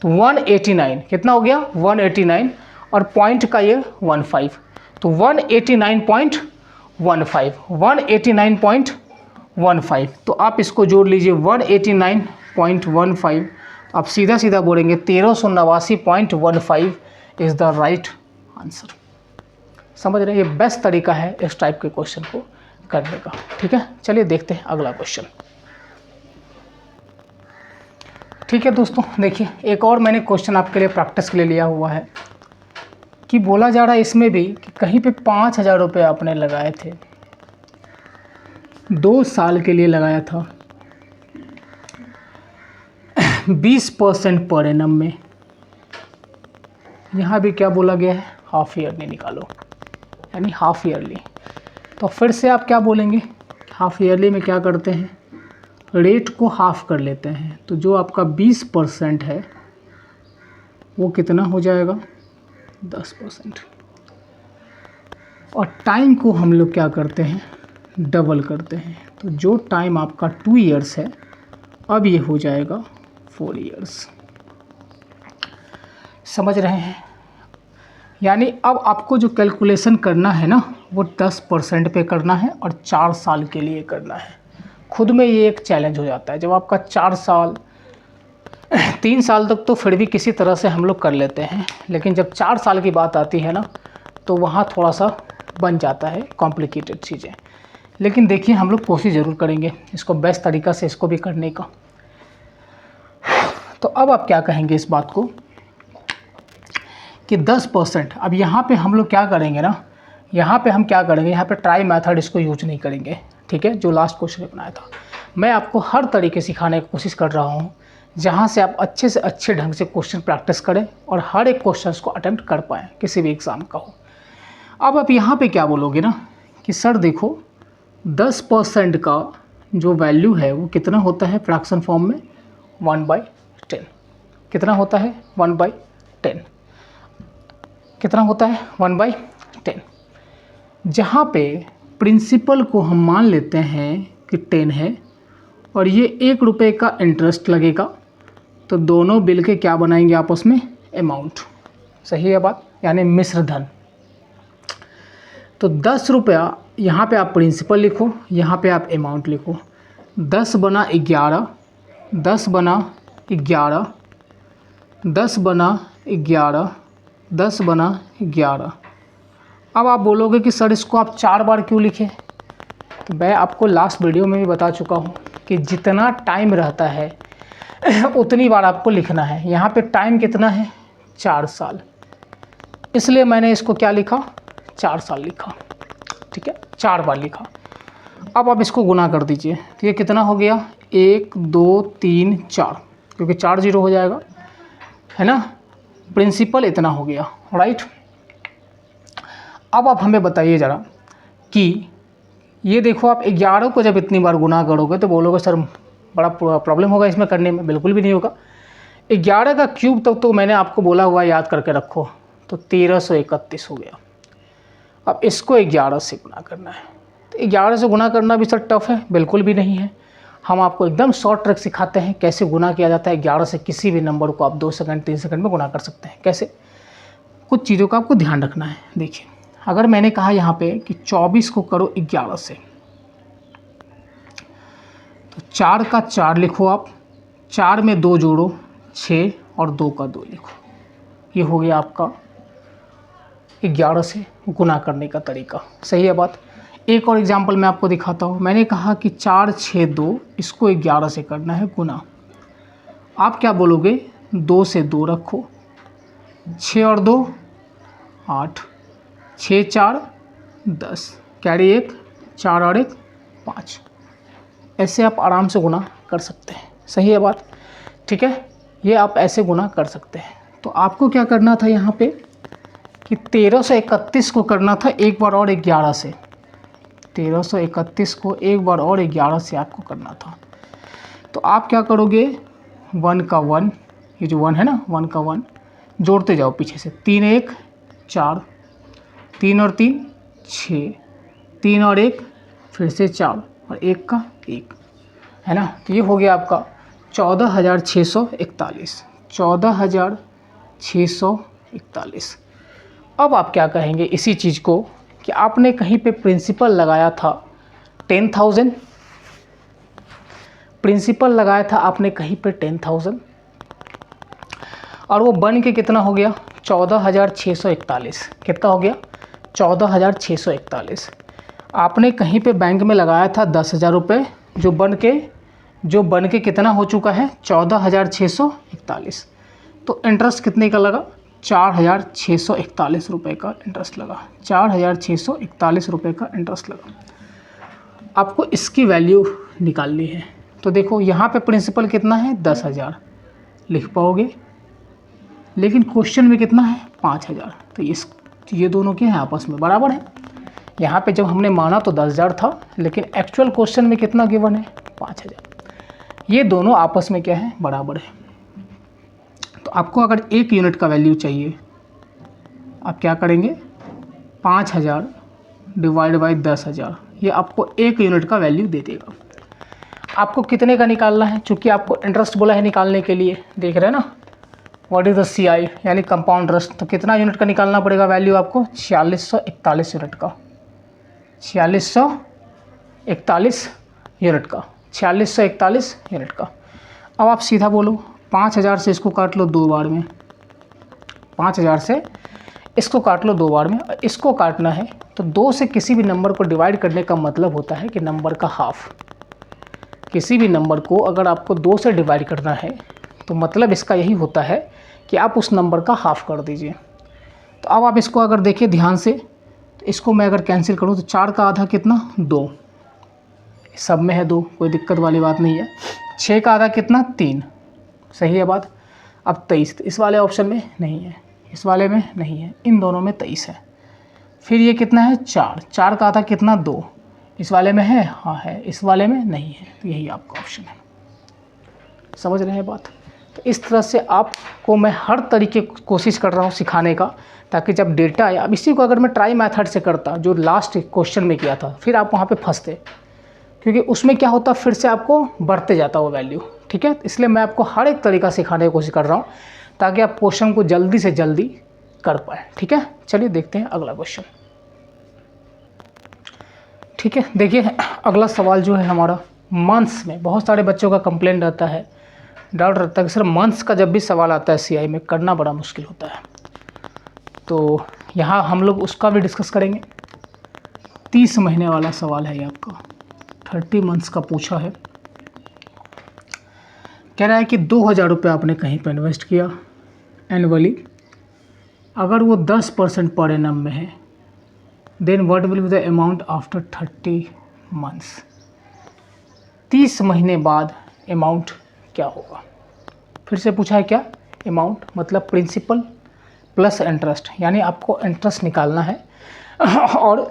तो 189 कितना हो गया 189, और पॉइंट का ये 15, तो 189.15। तो आप इसको जोड़ लीजिए 189.15, आप सीधा सीधा बोलेंगे 1389.15 इज़ द राइट आंसर। समझ रहे हैं? ये बेस्ट तरीका है इस टाइप के क्वेश्चन को करने का। ठीक है। चलिए देखते हैं अगला क्वेश्चन। ठीक है दोस्तों, देखिए एक और मैंने क्वेश्चन आपके लिए प्रैक्टिस के लिए लिया हुआ है कि बोला जा रहा है इसमें भी कि कहीं पे 5000 रुपये आपने लगाए थे, 2 साल के लिए लगाया था, 20% पर एनम में, यहाँ भी क्या बोला गया है, हाफ ईयरली निकालो, यानी हाफ ईयरली। तो फिर से आप क्या बोलेंगे, हाफ ईयरली में क्या करते हैं, रेट को हाफ कर लेते हैं। तो जो आपका 20% है वो कितना हो जाएगा, 10%। और टाइम को हम लोग क्या करते हैं, डबल करते हैं। तो जो टाइम आपका 2 ईयर्स है अब ये हो जाएगा 4 ईयर्स। समझ रहे हैं? यानी अब आपको जो कैलकुलेशन करना है ना वो 10% पे करना है और 4 साल के लिए करना है। खुद में ये एक चैलेंज हो जाता है। जब आपका 4 साल 3 साल तक तो फिर भी किसी तरह से हम लोग कर लेते हैं, लेकिन जब 4 साल की बात आती है ना तो वहाँ थोड़ा सा बन जाता है कॉम्प्लिकेटेड चीज़ें। लेकिन देखिए हम लोग कोशिश ज़रूर करेंगे इसको बेस्ट तरीक़ा से इसको भी करने का। तो अब आप क्या कहेंगे इस बात को कि 10%, अब यहाँ पे हम लोग क्या करेंगे ना, यहाँ पे हम क्या करेंगे, यहाँ पे ट्राई मेथड इसको यूज नहीं करेंगे, ठीक है, जो लास्ट क्वेश्चन बनाया था। मैं आपको हर तरीके सिखाने की कोशिश कर रहा हूँ जहाँ से आप अच्छे से अच्छे ढंग से क्वेश्चन प्रैक्टिस करें और हर एक क्वेश्चन को अटेम्प्ट कर पाएँ, किसी भी एग्ज़ाम का हो। अब आप यहाँ पे क्या बोलोगे ना कि सर देखो 10% का जो वैल्यू है वो कितना होता है फ्रैक्शन फॉर्म में, 1/10। कितना होता है, 1/10। कितना होता है, 1/10। जहाँ पे प्रिंसिपल को हम मान लेते हैं कि 10 है और ये 1 रुपये का इंटरेस्ट लगेगा, तो दोनों बिल के क्या बनाएंगे आपस में, अमाउंट। सही है बात, यानी मिश्र धन। तो 10 रुपया, यहाँ पे आप प्रिंसिपल लिखो, यहाँ पे आप अमाउंट लिखो। 10 बना 11, 10 बना 11, 10 बना 11, 10 बना 11। अब आप बोलोगे कि सर इसको आप 4 बार क्यों लिखे। तो मैं आपको लास्ट वीडियो में भी बता चुका हूँ कि जितना टाइम रहता है उतनी बार आपको लिखना है। यहाँ पे टाइम कितना है, 4 साल, इसलिए मैंने इसको क्या लिखा, 4 साल लिखा, ठीक है, 4 बार लिखा। अब आप इसको गुना कर दीजिए, तो ये कितना हो गया, 1 2 3 4, क्योंकि 4 0 हो जाएगा, है ना। प्रिंसिपल इतना हो गया, राइट। अब आप हमें बताइए ज़रा कि ये देखो, आप 11 को जब इतनी बार गुना करोगे तो बोलोगे सर बड़ा प्रॉब्लम होगा इसमें करने में। बिल्कुल भी नहीं होगा। 11 का क्यूब तक तो मैंने आपको बोला हुआ याद करके रखो, तो 1331 हो गया। अब इसको 11 से गुना करना है, तो 11 से गुना करना भी सर टफ है, बिल्कुल भी नहीं है। हम आपको एकदम शॉर्ट ट्रिक सिखाते हैं कैसे गुना किया जाता है। 11 से किसी भी नंबर को आप 2 सेकंड 3 सेकंड में गुना कर सकते हैं। कैसे, कुछ चीज़ों का आपको ध्यान रखना है। देखिए, अगर मैंने कहा यहाँ पे कि 24 को करो 11 से, तो 4 का 4 लिखो आप, 4 में 2 जोड़ो 6 और 2 का 2 लिखो। ये हो गया आपका 11 से गुना करने का तरीका। सही है बात। एक और एग्जांपल मैं आपको दिखाता हूँ। मैंने कहा कि 4 6 2, इसको 11 से करना है गुना। आप क्या बोलोगे, 2 से 2 रखो, 6 और 2 8, 6 4 10, कैरी 1, 4 और 1 5। ऐसे आप आराम से गुना कर सकते हैं। सही है बात, ठीक है, ये आप ऐसे गुना कर सकते हैं। तो आपको क्या करना था यहाँ पे कि 1331 को करना था एक बार और 11 से। 1331 को एक बार और 11 से आपको करना था। तो आप क्या करोगे, 1 का 1, ये जो 1 है ना, 1 का 1 जोड़ते जाओ पीछे से, 3 1 4, 3 और 3 6, 3 और 1 फिर से 4 और 1 का 1, है ना। तो ये हो गया आपका 14,641, 14,641। अब आप क्या कहेंगे इसी चीज़ को कि आपने कहीं पे प्रिंसिपल लगाया था 10,000, प्रिंसिपल लगाया था आपने कहीं पे 10,000 और वो बन के कितना हो गया, 14,641। कितना हो गया, 14,641। आपने कहीं पे बैंक में लगाया था 10,000 रुपये, जो बन के कितना हो चुका है, 14,641। तो इंटरेस्ट कितने का लगा, 4,641 रुपये का इंटरेस्ट लगा, 4,641 रुपये का इंटरेस्ट लगा। आपको इसकी वैल्यू निकालनी है। तो देखो यहाँ पे प्रिंसिपल कितना है, 10,000, लिख पाओगे, लेकिन क्वेश्चन में कितना है 5000, तो ये दोनों क्या है आपस में बराबर है। यहाँ पे जब हमने माना तो 10,000 था, लेकिन एक्चुअल क्वेश्चन में कितना गिवन है 5000। ये दोनों आपस में क्या है बराबर है। तो आपको अगर 1 यूनिट का वैल्यू चाहिए, आप क्या करेंगे 5000 डिवाइड बाई 10,000, ये आपको 1 यूनिट का वैल्यू दे देगा। आपको कितने का निकालना है, चूँकि आपको इंटरेस्ट बोला है निकालने के लिए, देख रहे हैं ना, व्हाट इज़ द CI यानी कंपाउंड इंटरेस्ट। तो कितना यूनिट का निकालना पड़ेगा वैल्यू आपको 4641 यूनिट का, 4641 यूनिट का, 4641 यूनिट का। अब आप सीधा बोलो 5000 से इसको काट लो 2 बार में, 5000 से इसको काट लो 2 बार में, इसको काटना है तो 2 से किसी भी नंबर को डिवाइड करने का मतलब होता है कि नंबर का हाफ। किसी भी नंबर को अगर आपको 2 से डिवाइड करना है तो मतलब इसका यही होता है कि आप उस नंबर का हाफ कर दीजिए। तो अब आप इसको अगर देखिए ध्यान से, तो इसको मैं अगर कैंसिल करूँ तो 4 का आधा कितना 2, सब में है 2, कोई दिक्कत वाली बात नहीं है। 6 का आधा कितना 3, सही है बात। अब 23 इस वाले ऑप्शन में नहीं है, इस वाले में नहीं है, इन दोनों में 23 है। फिर ये कितना है 4, 4 का आधा कितना 2, इस वाले में है, हाँ है, इस वाले में नहीं है, तो यही आपका ऑप्शन है। समझ रहे हैं बात। तो इस तरह से आपको मैं हर तरीके कोशिश कर रहा हूँ सिखाने का, ताकि जब डेटा आया, अब इसी को अगर मैं ट्राई मेथड से करता जो लास्ट क्वेश्चन में किया था, फिर आप वहाँ पे फंसते, क्योंकि उसमें क्या होता फिर से आपको बढ़ते जाता वो वैल्यू। ठीक है, इसलिए मैं आपको हर एक तरीका सिखाने की कोशिश कर रहा हूँ ताकि आप क्वेश्चन को जल्दी से जल्दी कर पाए। ठीक है, चलिए देखते हैं अगला क्वेश्चन। ठीक है, देखिए अगला सवाल जो है हमारा मंथ्स में, बहुत सारे बच्चों का कंप्लेंट रहता है, डाउट रहता है कि सर मंथ्स का जब भी सवाल आता है CI में करना बड़ा मुश्किल होता है। तो यहाँ हम लोग उसका भी डिस्कस करेंगे। 30 महीने वाला सवाल है ये आपका, 30 मंथ्स का पूछा है। कह रहा है कि 2000 रुपये आपने कहीं पर इन्वेस्ट किया एनुअली, अगर वो 10% पर एनम में है, then what will be the amount after 30 months. 30 महीने बाद अमाउंट क्या होगा। फिर से पूछा है क्या, अमाउंट मतलब प्रिंसिपल प्लस इंटरेस्ट, यानी आपको इंटरेस्ट निकालना है और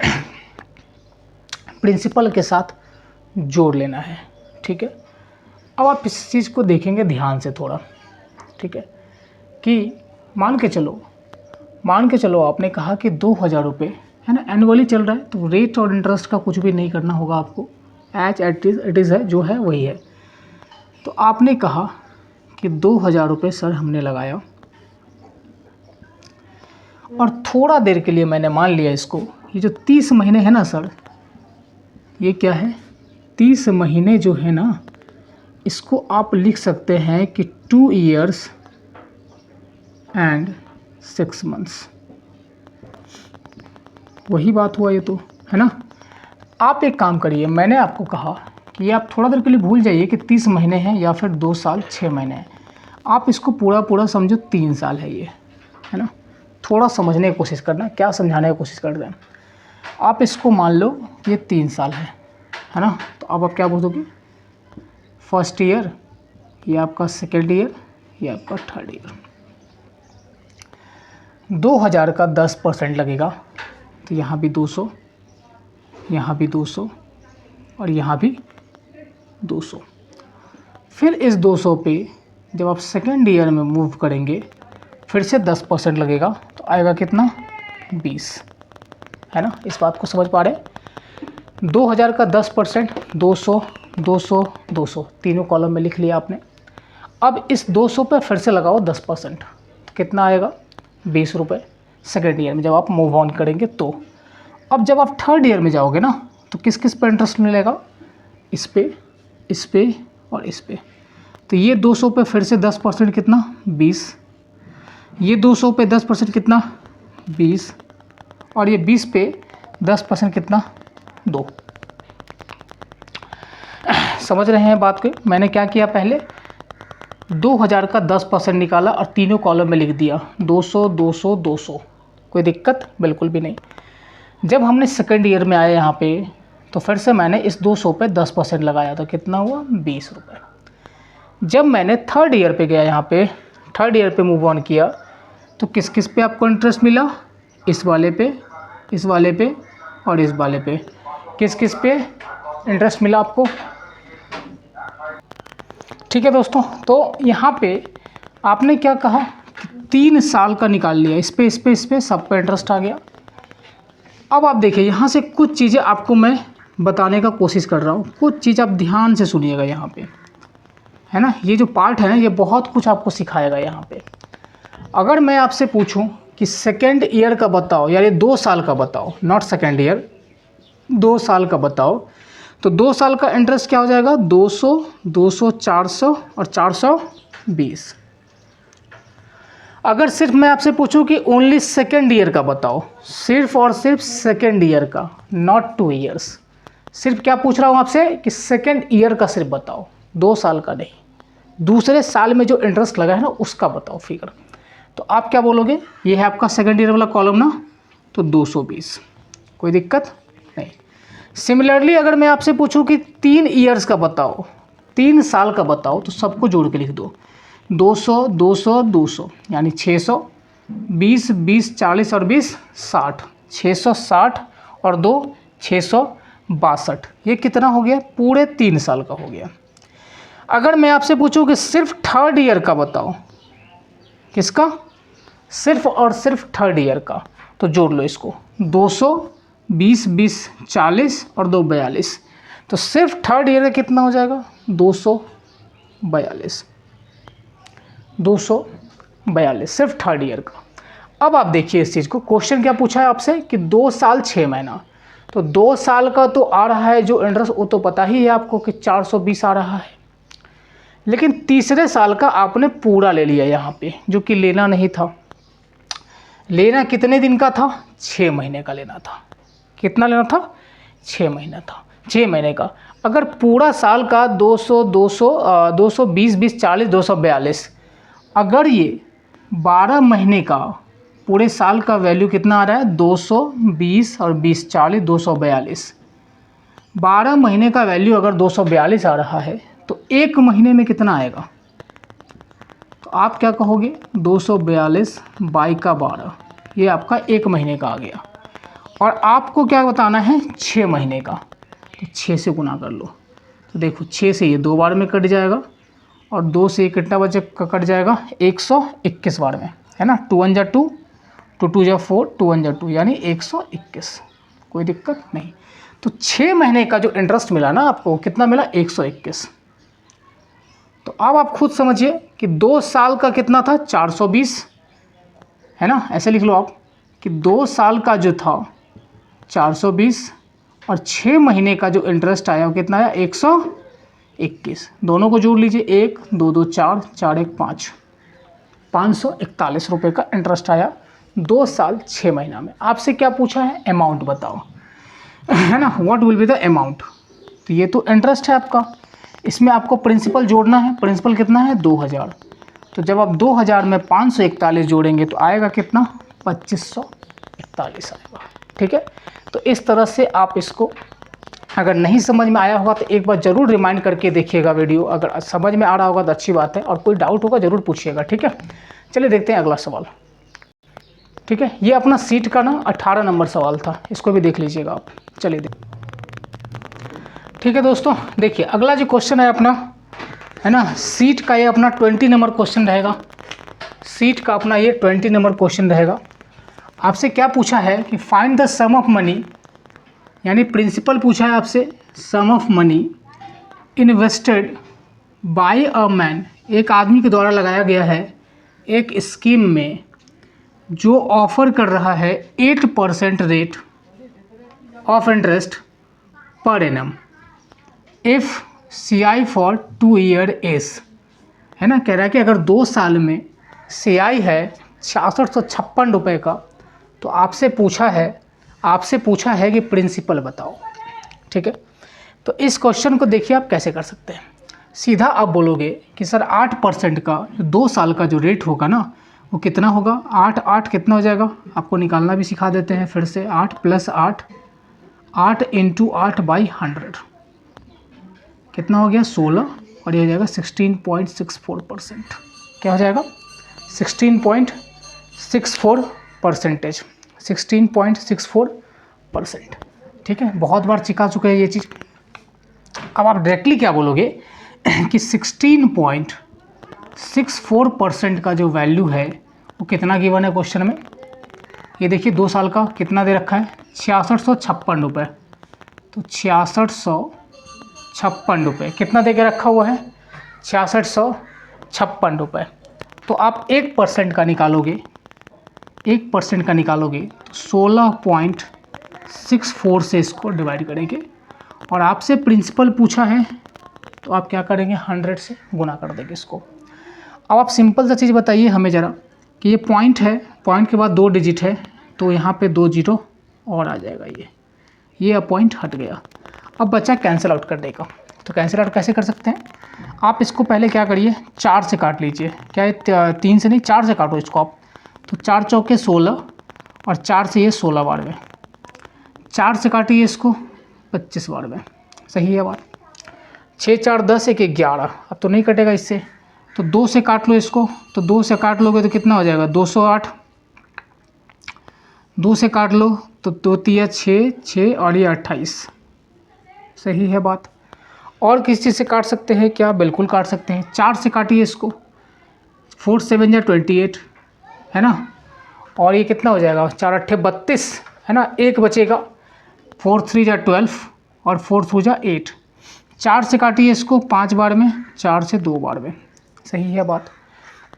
प्रिंसिपल के साथ जोड़ लेना है। ठीक है, अब आप इस चीज़ को देखेंगे ध्यान से थोड़ा। ठीक है, कि मान के चलो आपने कहा कि 2000 रुपये है ना, एनुअली चल रहा है, तो रेट और इंटरेस्ट का कुछ भी नहीं करना होगा आपको, एज इट इज़ है, जो है वही है। तो आपने कहा कि 2000 रुपये सर हमने लगाया, और थोड़ा देर के लिए मैंने मान लिया इसको, ये जो 30 महीने है ना सर, ये क्या है 30 महीने जो है ना, इसको आप लिख सकते हैं कि 2 years and 6 months। वही बात हुआ ये तो, है ना। आप एक काम करिए, मैंने आपको कहा कि आप थोड़ा देर के लिए भूल जाइए कि 30 महीने हैं या फिर 2 साल 6 महीने हैं, आप इसको पूरा समझो 3 साल है ये, है ना। थोड़ा समझने की कोशिश करना, क्या समझाने की कोशिश कर रहे हैं आप। इसको मान लो ये 3 साल है ना। तो अब आप क्या बोलोगे, फर्स्ट ईयर, ये आपका सेकेंड ईयर, ये आपका थर्ड ईयर। 2000 का 10% लगेगा, तो यहाँ भी 200, यहाँ भी 200 और यहाँ भी 200। फिर इस 200 पे जब आप सेकेंड ईयर में मूव करेंगे, फिर से 10% लगेगा, तो आएगा कितना 20, है ना। इस बात को समझ पा रहे हैं। 2000 का 10%, 200 200 200, तीनों कॉलम में लिख लिया आपने। अब इस 200 पे फिर से लगाओ 10%, तो कितना आएगा 20 रुपये सेकेंड ईयर में जब आप मूव ऑन करेंगे। तो अब जब आप थर्ड ईयर में जाओगे ना, तो किस किस पर इंटरेस्ट मिलेगा, इस पे और इस पे। तो ये 200 पे फिर से 10% कितना 20, ये 200 पे 10% कितना 20, और ये 20 पे 10% कितना 2। समझ रहे हैं बात को। मैंने क्या किया, पहले 2000 का 10% निकाला और तीनों कॉलम में लिख दिया 200 200 200, कोई दिक्कत बिल्कुल भी नहीं। जब हमने सेकेंड ईयर में आए यहाँ पे, तो फिर से मैंने इस 200 पे 10% लगाया, तो कितना हुआ 20 रुपये। जब मैंने थर्ड ईयर पे गया, यहाँ पे थर्ड ईयर पे मूव ऑन किया, तो किस किस पे आपको इंटरेस्ट मिला? इस वाले पे, इस वाले पे और इस वाले पे। किस किस पे इंटरेस्ट मिला आपको? ठीक है दोस्तों, तो यहाँ पे आपने क्या कहा, 3 साल का निकाल लिया, इस पे इस पे इस पे सब पे इंटरेस्ट आ गया। अब आप देखिए, यहाँ से कुछ चीज़ें आपको मैं बताने का कोशिश कर रहा हूँ, कुछ चीज़ आप ध्यान से सुनिएगा यहाँ पे, है ना। ये जो पार्ट है ये बहुत कुछ आपको सिखाएगा यहाँ पे। अगर मैं आपसे पूछूं कि सेकेंड ईयर का बताओ, यानी 2 साल का बताओ, नॉट सेकेंड ईयर, 2 साल का बताओ, तो 2 साल का इंटरेस्ट क्या हो जाएगा? 200, 200, 400 और 420। अगर सिर्फ मैं आपसे पूछूं कि ओनली सेकेंड ईयर का बताओ, सिर्फ और सिर्फ सेकेंड ईयर का, नॉट 2 ईयर्स, सिर्फ क्या पूछ रहा हूँ आपसे कि सेकेंड ईयर का सिर्फ बताओ, 2 साल का नहीं, दूसरे साल में जो इंटरेस्ट लगा है ना उसका बताओ फिगर। तो आप क्या बोलोगे? ये है आपका सेकेंड ईयर वाला कॉलम ना, तो 220, कोई दिक्कत नहीं। सिमिलरली अगर मैं आपसे पूछूं कि 3 ईयर्स का बताओ, 3 साल का बताओ, तो सबको जोड़ के लिख दो, 200, 200, 200 यानी 600, 20, 20, 40 और 20, 60, 660 और 2, 662। ये कितना हो गया? पूरे 3 साल का हो गया। अगर मैं आपसे पूछूं कि सिर्फ थर्ड ईयर का बताओ, किसका? सिर्फ और सिर्फ थर्ड ईयर का, तो जोड़ लो इसको, 200, 20, 20, 40 और 2, 42। तो सिर्फ थर्ड ईयर का कितना हो जाएगा? 242, 242 सिर्फ थर्ड ईयर का। अब आप देखिए इस चीज़ को, क्वेश्चन क्या पूछा है आपसे कि 2 साल 6 महीना, तो 2 साल का तो आ रहा है जो इंटरेस्ट, वो तो पता ही है आपको कि 420 आ रहा है। लेकिन तीसरे साल का आपने पूरा ले लिया यहाँ पे, जो कि लेना नहीं था। लेना कितने दिन का था? 6 महीने का लेना था। कितना लेना था? 6 महीना था, 6 महीने का। अगर पूरा साल का 200, 200, 220, 20, 40, 242, अगर ये 12 महीने का, पूरे साल का वैल्यू कितना आ रहा है? 220 और 20, 40, 242। 12 महीने का वैल्यू अगर 242 आ रहा है, तो एक महीने में कितना आएगा? तो आप क्या कहोगे? 242 बाई का 12, ये आपका एक महीने का आ गया। और आपको क्या बताना है? 6 महीने का, तो 6 से गुना कर लो। तो देखो 6 से ये 2 बार में कट जाएगा, और 2 से ये कितना बचे कट जाएगा? 121 बार में, है ना। 2 1 जा 2, 2 2 जा 4, 2 1 जा 2 यानी 121, कोई दिक्कत नहीं। तो 6 महीने का जो इंटरेस्ट मिला ना आपको, कितना मिला? 121। तो अब आप खुद समझिए कि 2 साल का कितना था? 420, है ना। ऐसे लिख लो आप कि 2 साल का जो था 420, और 6 महीने का जो इंटरेस्ट आया वो कितना आया? 121। दोनों को जोड़ लीजिए, 1 2 2 4, 4 1 5, 541 रुपये का इंटरेस्ट आया 2 साल 6 महीना में। आपसे क्या पूछा है? अमाउंट बताओ, है ना। What will be the amount? तो ये तो इंटरेस्ट है आपका, इसमें आपको प्रिंसिपल जोड़ना है। प्रिंसिपल कितना है? 2000। तो जब आप 2000 में 541 जोड़ेंगे तो आएगा कितना? 2541 आएगा। ठीक है, तो इस तरह से आप इसको, अगर नहीं समझ में आया होगा तो एक बार ज़रूर रिमाइंड करके देखिएगा वीडियो। अगर समझ में आ रहा होगा तो अच्छी बात है, और कोई डाउट होगा ज़रूर पूछिएगा। ठीक है, चलिए देखते हैं अगला सवाल। ठीक है, ये अपना सीट का ना 18 नंबर सवाल था, इसको भी देख लीजिएगा आप। चलिए ठीक है दोस्तों, देखिए अगला जो क्वेश्चन है अपना, है ना, सीट का ये अपना 20 नंबर क्वेश्चन रहेगा। सीट का अपना ये 20 नंबर क्वेश्चन रहेगा। आपसे क्या पूछा है कि find the sum of money, यानी प्रिंसिपल पूछा है आपसे, sum of money invested by a man, एक आदमी के द्वारा लगाया गया है एक स्कीम में जो ऑफर कर रहा है 8% rate of interest per annum if CI for 2 year S, है ना। कह रहा है कि अगर 2 साल में CI है 6656 रुपये का, तो आपसे पूछा है कि प्रिंसिपल बताओ। ठीक है, तो इस क्वेश्चन को देखिए आप कैसे कर सकते हैं। सीधा आप बोलोगे कि सर 8% का 2 साल का जो रेट होगा ना, वो कितना होगा? 8 8 कितना हो जाएगा? आपको निकालना भी सिखा देते हैं फिर से। 8 + 8, 8 × 8 / 100 कितना हो गया? 16, और ये हो जाएगा 16.64%। क्या हो जाएगा? 16.64%, 16.64%। ठीक है, बहुत बार सिखा चुके हैं ये चीज़। अब आप डायरेक्टली क्या बोलोगे कि 16.64% का जो वैल्यू है वो कितना गिवन है क्वेश्चन में? ये देखिए 2 साल का कितना दे रखा है, 6656 रुपये। तो 6656 रुपये कितना दे के रखा हुआ है? 6656 रुपये। तो आप 1% का निकालोगे, 1% का निकालोगे तो 16.64 से इसको डिवाइड करेंगे। और आपसे प्रिंसिपल पूछा है तो आप क्या करेंगे? 100 से गुना कर देंगे इसको। अब आप सिंपल सा चीज़ बताइए हमें ज़रा कि ये पॉइंट है, पॉइंट के बाद 2 डिजिट है तो यहाँ पे 2 जीरो और आ जाएगा। ये अब पॉइंट हट गया। अब बच्चा कैंसिल आउट कर देगा। तो कैंसिल आउट कैसे कर सकते हैं? आप इसको पहले क्या करिए, 4 से काट लीजिए। क्या है? 3 से नहीं, 4 से काटो इसको आप। तो 4 चौके 16 और 4 से ये 16 बार में, 4 से काटिए इसको 25 बार में। सही है बात? 6 4 10 1 11। अब तो नहीं कटेगा इससे, तो 2 से काट लो इसको। तो 2 से काट लोगे तो कितना हो जाएगा? 208। 2 से काट लो तो 2 तिया 6 6 और ये 28। सही है बात? और किस चीज़ से काट सकते हैं क्या? बिल्कुल काट सकते हैं। 4 से काटिए इसको, 4 7 या 28 है ना। और ये कितना हो जाएगा? 4 8 32 है ना। एक बचेगा, 4 3 जा 12 और 4 2 जा 8। 4 से काटिए इसको 5 बार में, 4 से 2 बार में। सही है बात?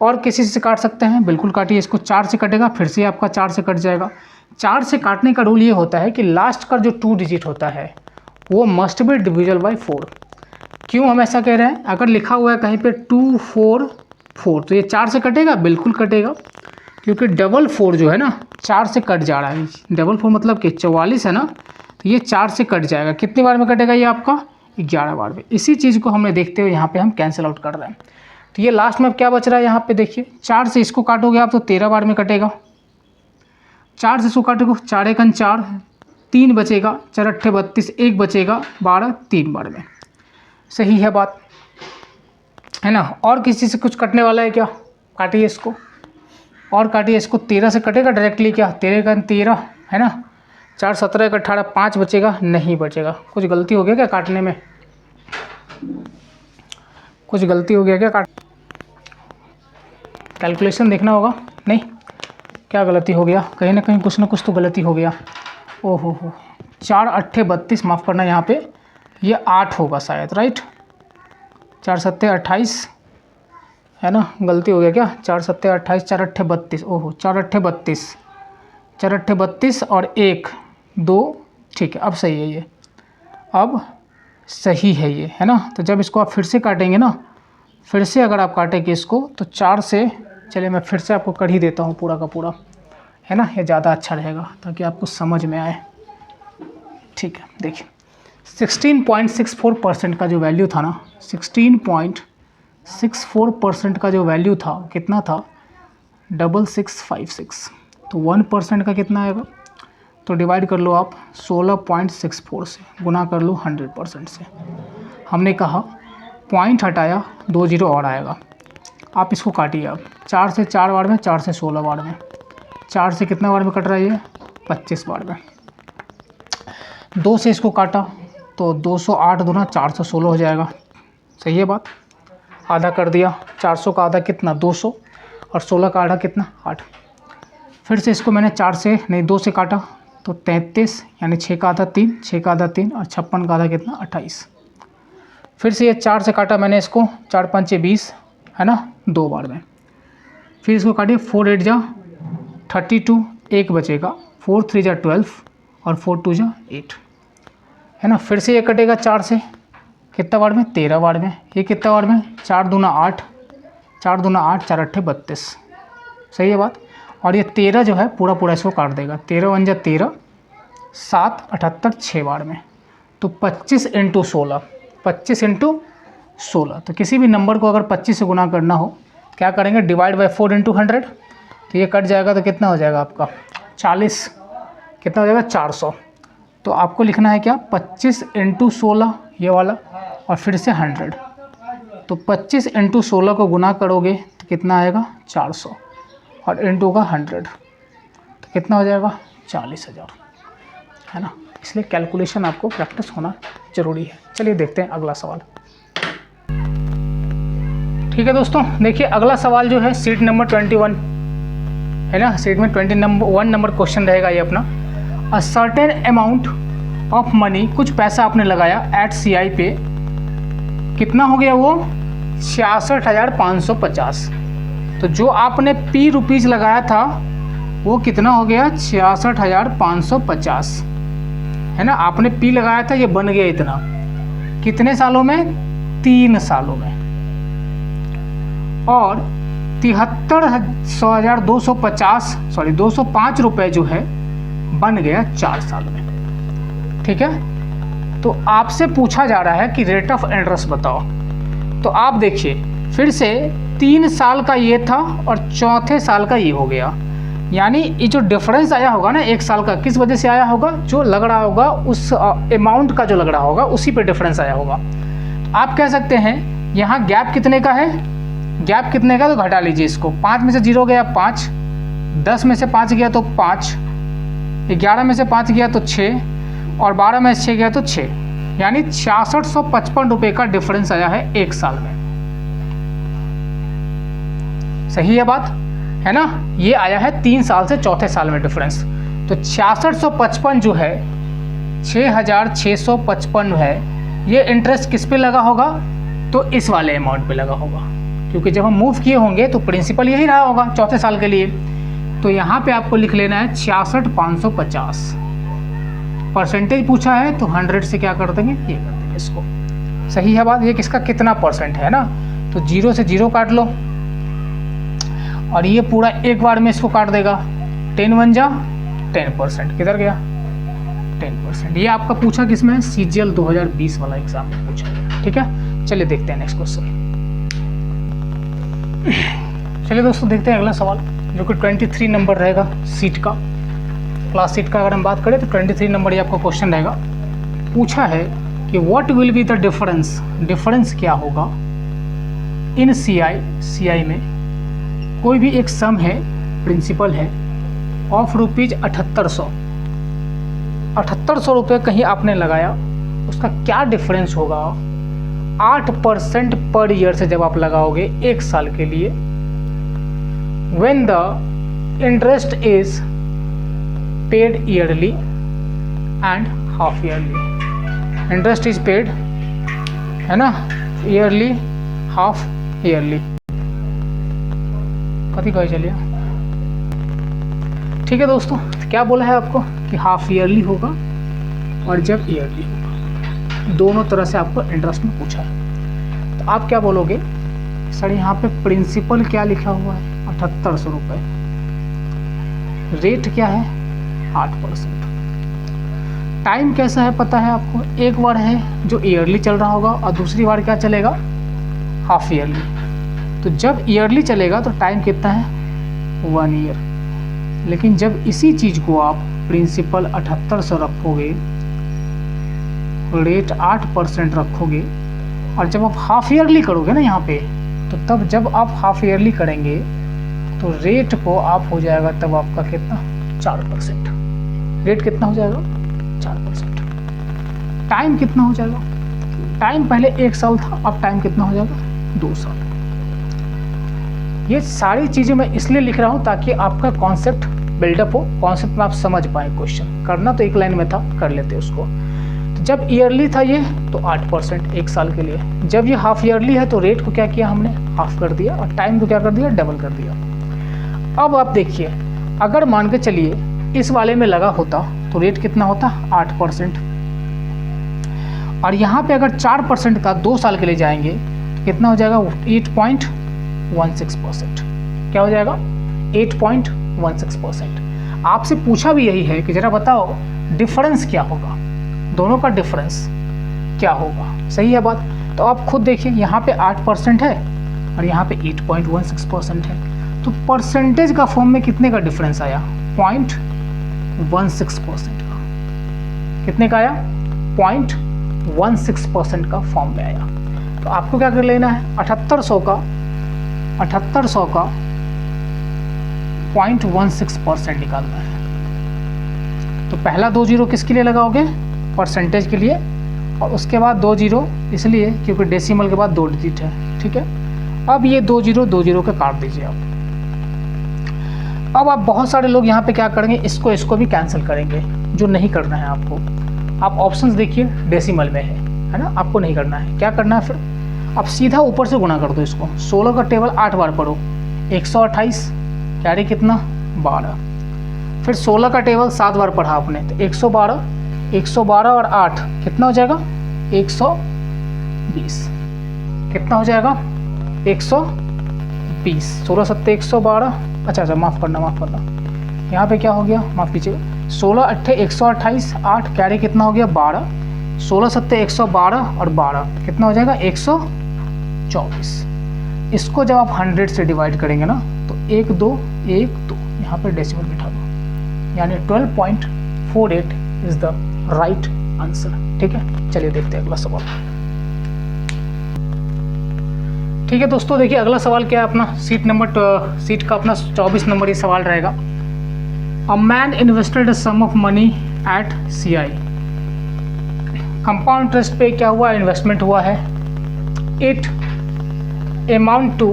और किसी से काट सकते हैं? बिल्कुल काटिए इसको। 4 से कटेगा, फिर से आपका 4 से कट जाएगा। 4 से काटने का रूल ये होता है कि लास्ट का जो 2 डिजिट होता है वो मस्ट बी डिविजिबल बाय 4। क्यों हम ऐसा कह रहे हैं? अगर लिखा हुआ है कहीं पे 2 4 4 तो ये 4 से कटेगा? बिल्कुल कटेगा, क्योंकि डबल 4 जो है ना 4 से कट जा रहा है। डबल 4 मतलब कि 44 है ना, तो ये 4 से कट जाएगा। कितनी बार में कटेगा ये आपका? 11 बार में। इसी चीज़ को हमने देखते हुए यहाँ पे हम कैंसिल आउट कर रहे हैं। तो ये लास्ट में अब क्या बच रहा है यहाँ पे देखिए, 4 से इसको काटोगे आप तो 13 बार में कटेगा। 4 से इसको काटोगे, 4 1 4, 3 बचेगा, 4 8 32, 1 बचेगा, 12 3 बार में। सही है बात? है ना। और किसी से कुछ कटने वाला है क्या? काटिए इसको और काटिए इसको। 13 से कटेगा डायरेक्टली क्या? 13 1 13 है ना। 4 17 1 18, 5 बचेगा? नहीं बचेगा। कुछ गलती हो गया क्या काटने में? कुछ गलती हो गया क्या? कैलकुलेशन देखना होगा। नहीं, क्या गलती हो गया? कहीं ना कहीं कुछ ना कुछ तो गलती हो गया। ओहो हो, 4 8 32, माफ़ करना यहाँ पे ये 8 होगा शायद, राइट। 4 7 28 है ना। गलती हो गया क्या? 4 7 28, 4 8 32। ओहो, 4 8 32, 4 8 32 और 1 2। ठीक है, अब सही है ये, अब सही है ये, है ना। तो जब इसको आप फिर से काटेंगे ना, फिर से अगर आप काटेंगे इसको तो 4 से, चलिए मैं फिर से आपको कर ही देता हूँ पूरा का पूरा, है ना। ये ज़्यादा अच्छा रहेगा ताकि आपको समझ में आए। ठीक है, देखिए 16.64% का जो वैल्यू था ना, 16.64% का जो वैल्यू था कितना था? 6656। तो 1% का कितना आएगा? तो डिवाइड कर लो आप 16.64 से, गुना कर लो 100% से। हमने कहा पॉइंट हटाया, 2 जीरो और आएगा। आप इसको काटिए अब, 4 से 4 बार में, 4 से 16 बार में। 4 से कितना बार में कट रहा है ये? 25 बार में। 2 से इसको काटा तो 208 दूना 416 हो जाएगा। सही है बात? आधा कर दिया, 400 का आधा कितना? 200, और 16 का आधा कितना? 8। फिर से इसको मैंने 4 से नहीं 2 से काटा तो 33, यानी 6 का आधा 3, 6 का आधा 3 और 56 का आधा कितना? 28। फिर से ये 4 से काटा मैंने इसको, 4 5 20 है ना, 2 बार में। फिर इसको काटिए, 4 8 जा 32, 1 बचेगा, 4 3 जा 12 और 4 2 जा 8 है ना। फिर से ये कटेगा 4 से, कितना बार में? 13 बार में। ये कितना बार में? 4 दूना 8, 4 दूना 8, 4 8 32। सही है बात? और ये 13 जो है पूरा पूरा इसको काट देगा, 13 1 जा 13, 7 78 6 बार में। तो 25 × 16, 25 × 16। तो किसी भी नंबर को अगर 25 से गुना करना हो क्या करेंगे? Divide by 4 × 100। तो ये कट जाएगा तो कितना हो जाएगा आपका? 40। कितना हो जाएगा? 400। तो आपको लिखना है क्या? 25 × 16 ये वाला, और फिर से 100। तो 25 इंटू 16 को गुना करोगे तो कितना आएगा 400 और इंटू का 100 तो कितना हो जाएगा 40,000, है ना। इसलिए कैलकुलेशन आपको प्रैक्टिस होना ज़रूरी है। चलिए देखते हैं अगला सवाल। ठीक है दोस्तों, देखिए अगला सवाल जो है सीट नंबर 21 है ना। सीट में 21 नंबर क्वेश्चन रहेगा ये अपना। A certain amount of money, कुछ पैसा आपने लगाया एट CI पे, कितना हो गया वो 66,550। तो जो आपने P रुपीज़ लगाया था वो कितना हो गया 66,550, है ना। आपने P लगाया था, ये बन गया इतना, कितने सालों में 3 सालों में। और 205 रुपये जो है बन गया 4 साल में। ठीक है, तो आपसे पूछा जा रहा है कि रेट ऑफ इंटरेस्ट बताओ। तो आप देखिए फिर से 3 साल का ये था और चौथे साल का ये हो गया, यानी ये जो डिफरेंस आया होगा ना 1 साल का, किस वजह से आया होगा, जो लग रहा होगा उस अमाउंट का जो लग रहा होगा उसी पे डिफरेंस आया होगा। तो आप कह सकते हैं यहाँ गैप कितने का है, गैप कितने का, तो घटा लीजिए इसको। 5 में से 0 गया 5, 10 में से 5 गया तो 5, 11 में से 5 गया तो 6 और 12 में से 6 गया तो 6, यानी 6655 रुपये का डिफरेंस आया है 1 साल में। सही है बात, है ना। ये आया है 3 साल से चौथे साल में डिफरेंस। तो 6655 जो है 6655 है, ये इंटरेस्ट किस पे लगा होगा, तो इस वाले अमाउंट पे लगा होगा, क्योंकि जब हम मूव किए होंगे तो प्रिंसिपल यही रहा होगा चौथे साल के लिए। तो यहाँ पे आपको लिख लेना है 66,550। परसेंटेज पूछा है तो 100 से क्या कर देंगे, ये कर देंगे इसको। सही है बात। ये किसका कितना परसेंट है ना, तो 0 से 0 काट लो और ये पूरा एक बार में इसको काट देगा। 10 1 जा 10%, किधर गया 10%। ये आपका पूछा किसमें, CGL 2020 वाला एग्जाम में पूछा गया। ठीक है, चलिए देखते हैं नेक्स्ट क्वेश्चन। चलिए दोस्तों देखते हैं अगला सवाल, जो कि 23 नंबर रहेगा सीट का, क्लास सीट का अगर हम बात करें तो 23 नंबर ये आपका क्वेश्चन रहेगा। पूछा है कि what will be the difference, difference क्या होगा इन CI में कोई भी एक सम है, प्रिंसिपल है ऑफ रुपीज 7800 रुपये कहीं आपने लगाया, उसका क्या डिफरेंस होगा 8% पर ईयर से जब आप लगाओगे 1 साल के लिए। When the interest is paid yearly and half yearly, interest is paid, है ना, ईयरली हाफ ईयरली, कथी कहे चलिए। ठीक है दोस्तों, तो क्या बोला है आपको कि हाफ ईयरली होगा और जब ईयरली होगा, दोनों तरह से आपको इंटरेस्ट में पूछा है। तो आप क्या बोलोगे, सर यहाँ पे प्रिंसिपल क्या लिखा हुआ है 7800 रुपये, रेट क्या है 8%, टाइम कैसा है पता है आपको, एक बार है जो ईयरली चल रहा होगा और दूसरी बार क्या चलेगा हाफ ईयरली। तो जब ईयरली चलेगा तो टाइम कितना है 1 ईयर, लेकिन जब इसी चीज़ को आप प्रिंसिपल 7800 रखोगे, रेट 8% रखोगे, और जब आप हाफ ईयरली करोगे ना यहाँ पे, तो तब जब आप हाफ ईयरली करेंगे तो रेट को आप हो जाएगा तब आपका कितना 4%, रेट कितना हो जाएगा 4%। टाइम कितना हो जाएगा, टाइम पहले 1 साल था, अब टाइम कितना हो जाएगा 2 साल। ये सारी चीज़ें मैं इसलिए लिख रहा हूँ ताकि आपका कॉन्सेप्ट बिल्डअप हो, कॉन्सेप्ट में आप समझ पाए। क्वेश्चन करना तो एक लाइन में था, कर लेते उसको। तो जब ईयरली था ये तो 8% 1 साल के लिए, जब ये हाफ ईयरली है तो रेट को क्या किया हमने हाफ कर दिया और टाइम को क्या कर दिया डबल कर दिया। अब आप देखिए, अगर मान के चलिए इस वाले में लगा होता तो रेट कितना होता 8%, और यहाँ पे अगर 4% का 2 साल के लिए जाएंगे तो कितना हो जाएगा 8.16%। क्या हो जाएगा 8.16%। आपसे पूछा भी यही है कि जरा बताओ डिफरेंस क्या होगा, दोनों का डिफरेंस क्या होगा। सही है बात। तो आप खुद देखिए, यहाँ पे 8% है और यहाँ पे 8.16% है, तो परसेंटेज का फॉर्म में कितने का डिफरेंस आया 0.16% का। कितने का आया 0.16% का फॉर्म में आया। तो तो आपको क्या कर लेना है, 7800 का 0.16% निकालना है। तो पहला 2 जीरो किसके लिए लगाओगे, परसेंटेज के लिए, और उसके बाद 2 जीरो इसलिए क्योंकि डेसिमल के बाद 2 डिजिट है, ठीक है। अब ये 2 जीरो के काट दीजिए आप। अब आप बहुत सारे लोग यहाँ पे क्या करेंगे, इसको भी कैंसिल करेंगे, जो नहीं करना है आपको। आप ऑप्शंस देखिए, डेसिमल में है ना, आपको नहीं करना है। क्या करना है फिर, आप सीधा ऊपर से गुना कर दो इसको। 16 का टेबल 8 बार पढ़ो, 128 कैरी कितना 12, फिर 16 का टेबल 7 बार पढ़ा आपने तो 112 और 8 कितना हो जाएगा 120, कितना हो जाएगा 120, 16 सत्ते 112, अच्छा माफ़ करना यहाँ पे क्या हो गया, माफ़ कीजिएगा, 16 अट्ठे 128, 8 कैरी कितना हो गया 12, 16 सत्ते 112 और 12 कितना हो जाएगा 124। इसको जब आप 100 से डिवाइड करेंगे ना तो 1 2 यहाँ पर डेसिमल बिठा दो, यानी 12.48 इज द राइट आंसर। ठीक है, चलिए देखते हैं अगला सवाल। ठीक है दोस्तों, देखिए अगला सवाल क्या है अपना, सीट का अपना 24 नंबर ये सवाल रहेगा। A man invested a sum of money at CI, compound interest पे क्या हुआ, इन्वेस्टमेंट हुआ है। It amount to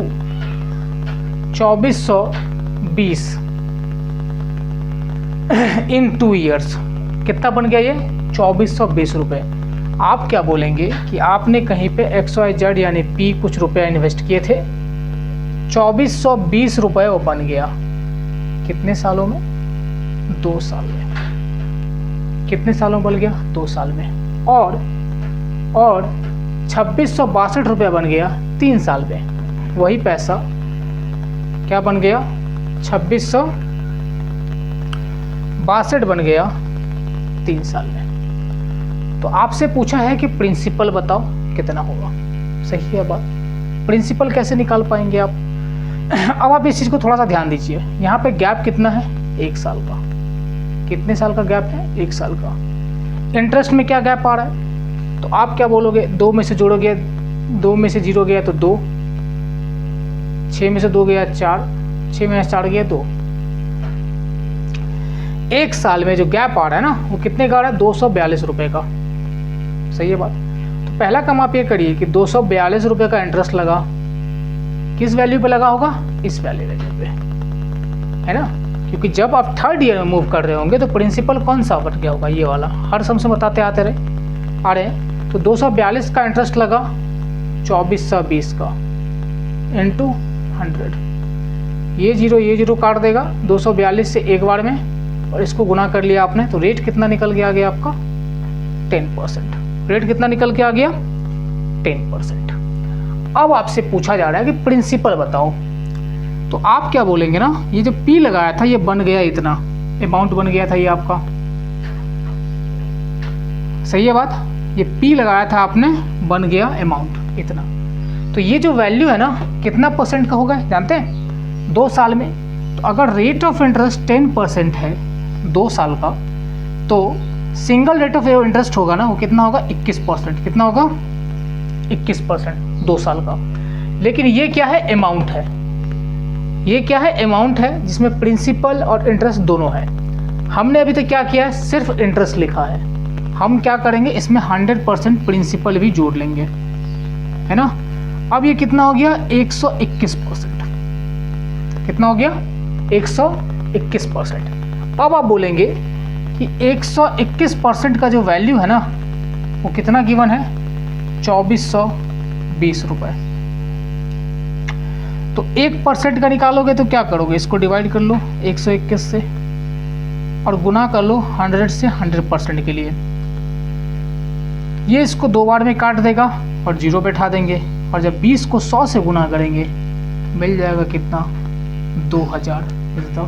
2420 in 2 years, कितना बन गया ये 2420 रुपये। आप क्या बोलेंगे कि आपने कहीं पे XYZ यानी P कुछ रुपया इन्वेस्ट किए थे, 2420 रुपये वो बन गया कितने सालों में, 2 साल में। कितने सालों में बन गया, 2 साल में। और 2662 रुपया बन गया 3 साल में। वही पैसा क्या बन गया, 2662 बन गया 3 साल में। तो आपसे पूछा है कि प्रिंसिपल बताओ कितना होगा। सही है बात, प्रिंसिपल कैसे निकाल पाएंगे आप। अब आप इस चीज़ को थोड़ा सा ध्यान दीजिए, यहाँ पे गैप कितना है 1 साल का। कितने साल का गैप है, 1 साल का। इंटरेस्ट में क्या गैप आ रहा है, तो आप क्या बोलोगे, 2 में से जोड़ोगे, 2 में से 0 गया तो 2, 6 में से 2 गया 4, 6 में से 4 गया 2। 1 साल में जो गैप आ रहा है ना वो कितने का आ रहा है, 242 रुपये का। सही है बात। तो पहला काम आप ये करिए कि 242 रुपये का इंटरेस्ट लगा, किस वैल्यू पे लगा होगा, इस वैल्यू पे, है ना। क्योंकि जब आप 3rd ईयर में मूव कर रहे होंगे तो प्रिंसिपल कौन सा बढ़ गया होगा, ये वाला। हर सम से बताते आ रहे हैं। तो 242 का इंटरेस्ट लगा 2420 का इंटू 100, ये 0 काट देगा 242 से एक बार में, और इसको गुना कर लिया आपने तो रेट कितना निकल के आ गया आपका 10%। रेट कितना निकल के आ गया 10%। अब आपसे पूछा जा रहा है कि प्रिंसिपल बताओ, तो आप क्या बोलेंगे ना, ये जो P लगाया था ये बन गया इतना, अमाउंट बन गया था ये आपका। सही है बात, ये P लगाया था आपने, बन गया अमाउंट इतना। तो ये जो वैल्यू है ना कितना % का होगा जानते हैं, 2 साल में। तो अगर रेट ऑफ इंटरेस्ट 10% है 2 साल का, तो सिंगल रेट ऑफ इंटरेस्ट होगा ना वो कितना होगा 21%। कितना होगा 21% 2 साल का। लेकिन ये क्या है, अमाउंट है। ये क्या है, अमाउंट है जिसमें प्रिंसिपल और इंटरेस्ट दोनों है। हमने अभी तक क्या किया है, सिर्फ इंटरेस्ट लिखा है। हम क्या करेंगे, इसमें 100% प्रिंसिपल भी जोड़ लेंगे, है ना। अब ये कितना हो गया 121%। कितना हो गया 121%। अब आप बोलेंगे कि 121% का जो वैल्यू है ना वो कितना गिवन है 2420 रुपये। तो 1% का निकालोगे तो क्या करोगे, इसको डिवाइड कर लो 121 से और गुना कर लो 100 से 100% के लिए। ये इसको 2 बार में काट देगा और 0 बैठा देंगे, और जब 20 को 100 से गुना करेंगे मिल जाएगा कितना 2000 इज द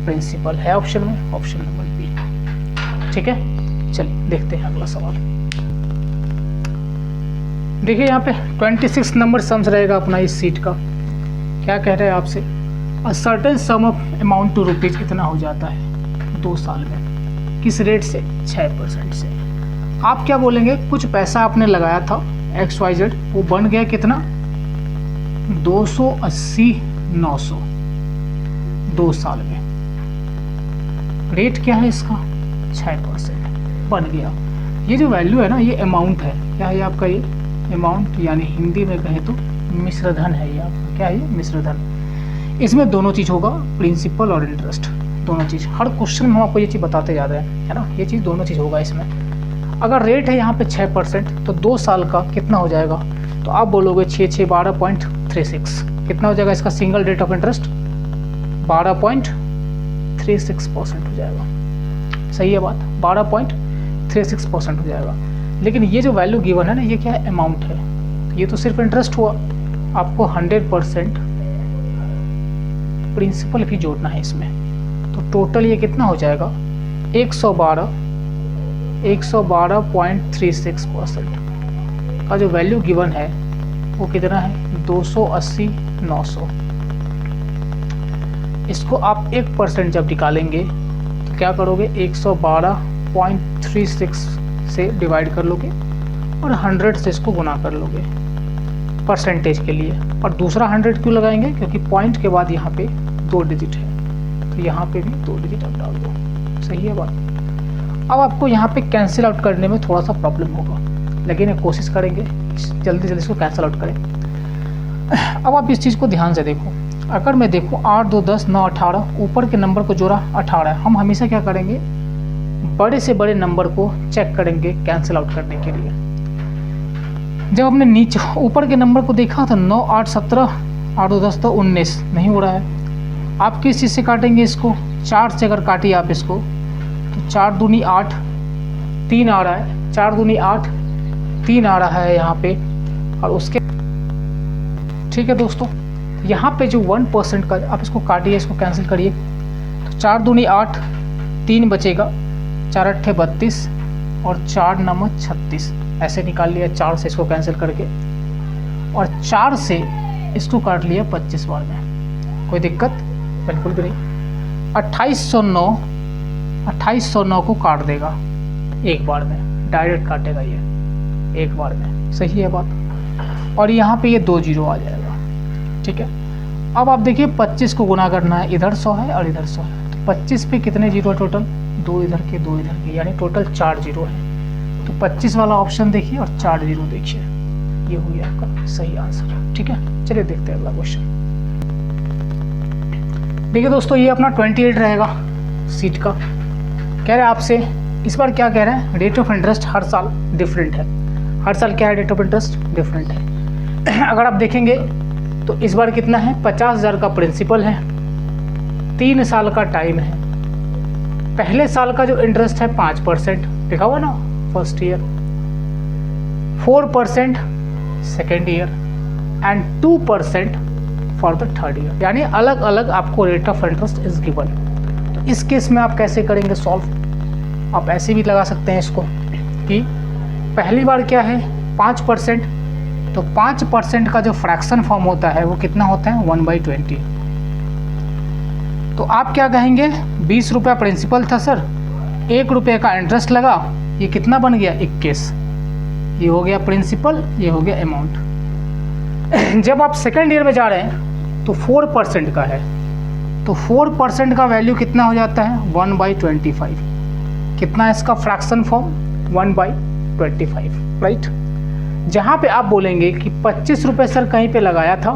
प्रिंसिपल। है ऑप्शन में, ऑप्शन नंबर बी। ठीक है, चलिए देखते हैं अगला सवाल। देखिए यहाँ पे 26 नंबर सम्स रहेगा अपना इस सीट का। क्या कह रहे हैं आपसे, a certain sum of amount to rupees कितना हो जाता है 2 साल में, किस रेट से, 6% से। आप क्या बोलेंगे, कुछ पैसा आपने लगाया था XYZ, वो बन गया कितना 280 900 2 साल में। रेट क्या है इसका 6% बन गया। ये जो वैल्यू है ना ये अमाउंट है, क्या है आपका ये अमाउंट, यानी हिंदी में कहें तो मिश्रधन है ये आपका, क्या है ये मिश्रधन। इसमें दोनों चीज़ होगा, प्रिंसिपल और इंटरेस्ट दोनों चीज़। हर क्वेश्चन में हम आपको ये चीज़ बताते जा रहे हैं, है ना, ये चीज़ दोनों चीज़ होगा इसमें। अगर रेट है यहाँ पे 6% तो 2 साल का कितना हो जाएगा, तो आप बोलोगे 6 12.36 कितना हो जाएगा इसका सिंगल रेट ऑफ इंटरेस्ट 12.36% हो जाएगा। सही है बात, 12.36% हो जाएगा। लेकिन ये जो वैल्यू गिवन है ना ये क्या है अमाउंट है, ये तो सिर्फ इंटरेस्ट हुआ, आपको 100% प्रिंसिपल भी जोड़ना है इसमें। तो टोटल ये कितना हो जाएगा 112.36% का जो वैल्यू गिवन है वो कितना है 280 900। इसको आप 1% जब निकालेंगे तो क्या करोगे 112.36 से डिवाइड कर लोगे और 100 से इसको गुना कर लोगे परसेंटेज के लिए। और दूसरा 100 क्यों लगाएंगे, क्योंकि पॉइंट के बाद यहाँ पे 2 डिजिट है, तो यहाँ पे भी 2 डिजिट आप डाल दो। सही है बात। अब आपको यहाँ पे कैंसिल आउट करने में थोड़ा सा प्रॉब्लम होगा, लेकिन कोशिश करेंगे जल्दी जल्दी इसको कैंसिल आउट करें। अब आप इस चीज़ को ध्यान से देखो, अगर मैं देखूँ 8 2 10 9 18, ऊपर के नंबर को जोड़ा 18 है, हम हमेशा क्या करेंगे बड़े से बड़े नंबर को चेक करेंगे कैंसिल आउट करने के लिए। जब हमने नीचे ऊपर के नंबर को देखा था 9 8 17 8 2 10 तो 19 नहीं हो रहा है। आप किस चीज़ से काटेंगे इसको, 4 से अगर काटिए आप इसको तो 4 दूनी 8 3 आ रहा है, 4 दूनी 8 3 आ रहा है यहाँ पे। और उसके ठीक है दोस्तों, यहाँ पे जो 1% का आप इसको काटिए, इसको कैंसिल करिए तो 4 दूनी 8 3 बचेगा, 4 8 32 और 4 9 36 ऐसे निकाल लिया 4 से इसको कैंसिल करके, और 4 से इसको काट लिया 25 बार में, कोई दिक्कत बिल्कुल भी नहीं। 2809 को काट देगा एक बार में, डायरेक्ट काटेगा ये एक बार में। सही है बात। और यहाँ पे ये 2 जीरो आ जाएगा। ठीक है, अब आप देखिए 25 को गुना करना है, इधर 100 है और इधर 100 है, तो 25 पे कितने जीरो है टोटल, 2 इधर के 2 इधर के, यानी टोटल 4 जीरो है। तो 25 वाला ऑप्शन देखिए और 4 जीरो देखिए, ये हो गया आपका सही आंसर। ठीक है, चलिए देखते हैं अगला क्वेश्चन। देखिए दोस्तों, ये अपना 28 रहेगा सीट का। कह रहे हैं आपसे इस बार क्या कह रहे हैं, रेट ऑफ इंटरेस्ट हर साल डिफरेंट है। हर साल क्या है रेट ऑफ इंटरेस्ट डिफरेंट है। अगर आप देखेंगे तो इस बार कितना है 50,000 का प्रिंसिपल है, 3 साल का टाइम है। पहले साल का जो इंटरेस्ट है 5% लिखा हुआ ना first year, 4% second year and 2% for the third year, यानी अलग अलग आपको rate of interest is given. तो इस केस में आप कैसे करेंगे सॉल्व, आप ऐसे भी लगा सकते हैं इसको कि पहली बार क्या है 5%, तो 5% का जो फ्रैक्शन फॉर्म होता है वो कितना होता है 1/20। तो आप क्या कहेंगे 20 रुपया प्रिंसिपल था सर, 1 रुपये का इंटरेस्ट लगा, ये कितना बन गया 21। ये हो गया प्रिंसिपल, ये हो गया अमाउंट। जब आप सेकेंड ईयर में जा रहे हैं तो 4% का है, तो 4% का वैल्यू कितना हो जाता है 1/25। कितना है इसका फ्रैक्शन फॉर्म 1/25, राइट। जहाँ पे आप बोलेंगे कि 25 रुपये सर कहीं पे लगाया था,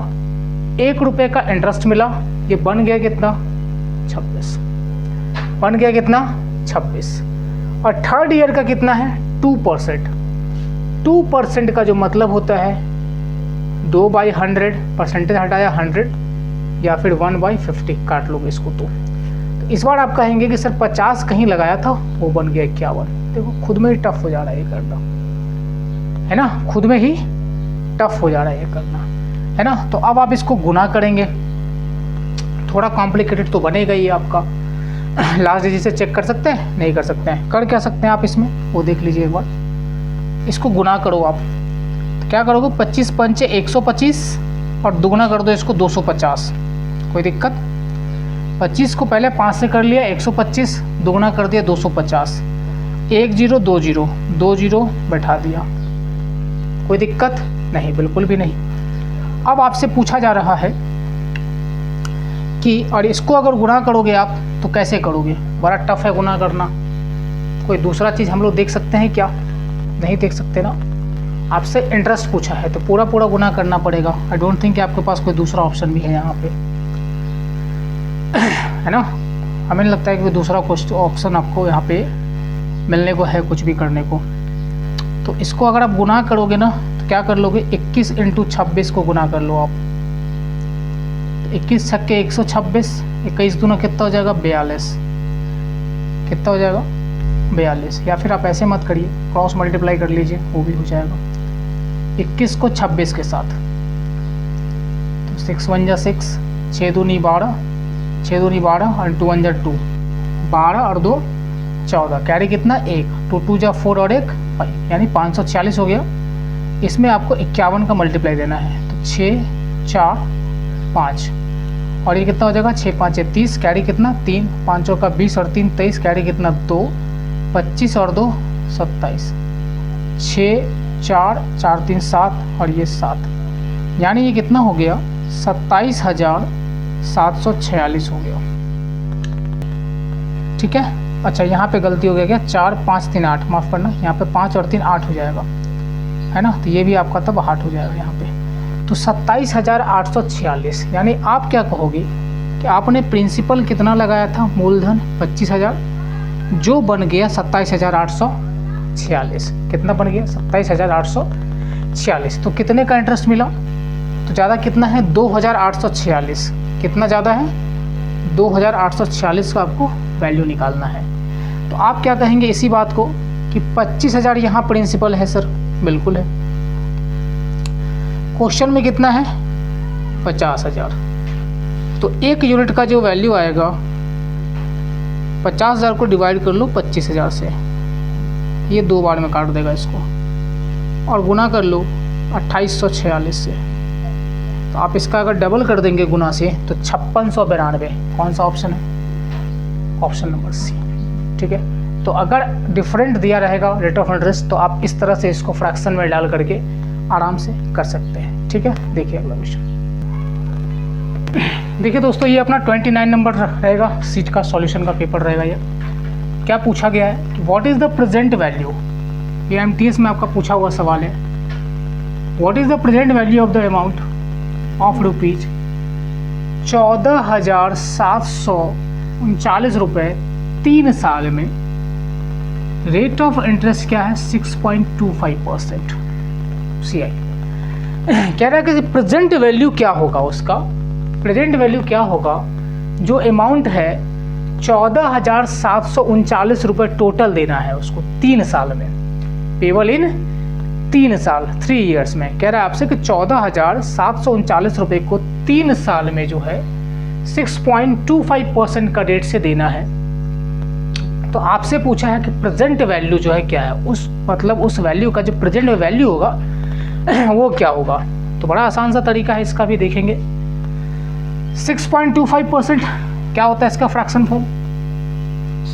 1 रुपये का इंटरेस्ट मिला, ये बन गया कितना 26, बन गया कितना 26। और थर्ड ईयर का कितना है 2%। 2% का जो मतलब होता है 2/100, परसेंटेज हटाया 100 या फिर 1/50 काट लोगे इसको। तो इस बार आप कहेंगे कि सर 50 कहीं लगाया था, वो बन गया 51। देखो खुद में ही टफ हो जा रहा है ये करना, है ना, खुद में ही टफ हो जा रहा है ये करना, है ना। तो अब आप इसको गुना करेंगे, थोड़ा कॉम्प्लिकेटेड तो बनेगा ही आपका। लास्ट डिजिट से चेक कर सकते हैं, नहीं कर सकते हैं, कर क्या सकते हैं आप इसमें वो देख लीजिए एक बार। इसको गुना करो आप, तो क्या करोगे 25 पंचे 125 और दुगना कर दो इसको 250, कोई दिक्कत। 25 को पहले 5 से कर लिया 125, दुगना कर दिया 250, 1 0 2 0 2 0 बैठा दिया, कोई दिक्कत नहीं, बिल्कुल भी नहीं। अब आपसे पूछा जा रहा है कि और इसको अगर गुणा करोगे आप तो कैसे करोगे, बड़ा टफ है गुणा करना। कोई दूसरा चीज़ हम लोग देख सकते हैं क्या? नहीं देख सकते ना। आपसे इंटरेस्ट पूछा है तो पूरा पूरा गुना करना पड़ेगा। आई डोंट थिंक कि आपके पास कोई दूसरा ऑप्शन भी है यहाँ पे, है ना। हमें नहीं लगता है कि कोई दूसरा क्वेश्चन ऑप्शन आपको यहाँ पे मिलने को है कुछ भी करने को। तो इसको अगर आप गुना करोगे ना तो क्या कर लोगे, 21 × 26 को गुना कर लो आप। 21 छक्के 126, 21 दूना कितना हो जाएगा 42, कितना हो जाएगा 42। या फिर आप ऐसे मत करिए, क्रॉस मल्टीप्लाई कर लीजिए, वो भी हो जाएगा 21 को 26 के साथ। तो 6 1 जा 6, 6 दूनी 12, 6 दूनी 12 और 2 1 जा 2, 12 और 2 14, कैरी कितना 1, 2 2 जा 4 और 1 5, यानी 546 हो गया। इसमें आपको 51 का मल्टीप्लाई देना है, तो 6 4 5 और ये कितना हो जाएगा 6 5 30, कैरी कितना 3, 5 का 20 और 3 23, कैरी कितना 2, 25 और 2 27, 6 4 4 3 7 और ये 7, यानी ये कितना हो गया 27,746 हो गया। ठीक है। अच्छा यहाँ पे गलती हो गया क्या, 4 5 3 8, माफ़ करना, यहाँ पे 5 और 3 8 हो जाएगा, है ना। तो ये भी आपका तब 8 हो जाएगा यहाँ पे। तो 27,846, यानी आप क्या कहोगे कि आपने प्रिंसिपल कितना लगाया था, मूलधन 25,000, जो बन गया 27,846। कितना बन गया 27,846। तो कितने का इंटरेस्ट मिला, तो ज़्यादा कितना है 2,846, कितना ज़्यादा है 2,846 का आपको वैल्यू निकालना है। तो आप क्या कहेंगे इसी बात को कि 25,000 यहाँ प्रिंसिपल है सर, बिल्कुल है। क्वेश्चन में कितना है 50,000, तो 1 यूनिट का जो वैल्यू आएगा 50,000 को डिवाइड कर लो 25,000 से, ये 2 बार में काट देगा इसको, और गुना कर लो 2846 से। तो आप इसका अगर डबल कर देंगे गुना से तो 5692। कौन सा ऑप्शन है, ऑप्शन नंबर सी। ठीक है। तो अगर डिफरेंट दिया रहेगा रेट ऑफ इंटरेस्ट तो आप इस तरह से इसको फ्रैक्शन में डाल करके आराम से कर सकते हैं। ठीक है। देखिए अगला क्वेश्चन। देखिए दोस्तों, ये अपना 29 नंबर रहेगा, सीट का सॉल्यूशन का पेपर रहेगा। ये क्या पूछा गया है कि what is the present value, ये MTS में आपका पूछा हुआ सवाल है। What is the present value of the amount of rupees 14,739 रुपये 3 साल में, रेट ऑफ इंटरेस्ट क्या है 6.25%। CI कह रहा है कि प्रेजेंट वैल्यू क्या होगा, उसका प्रेजेंट वैल्यू क्या होगा, जो अमाउंट है 14,739 रुपये टोटल देना है उसको 3 साल में, पेबल इन 3 साल 3 ईयर्स में। कह रहा है आपसे कि 14,739 रुपये को 3 साल में जो है 6.25% का रेट से देना है। तो आपसे पूछा है कि प्रेजेंट वैल्यू जो है क्या है, उस मतलब उस वैल्यू का जो प्रेजेंट वैल्यू होगा वो क्या होगा। तो बड़ा आसान सा तरीका है, इसका भी देखेंगे। 6.25% क्या होता है इसका फ्रैक्शन फॉर्म,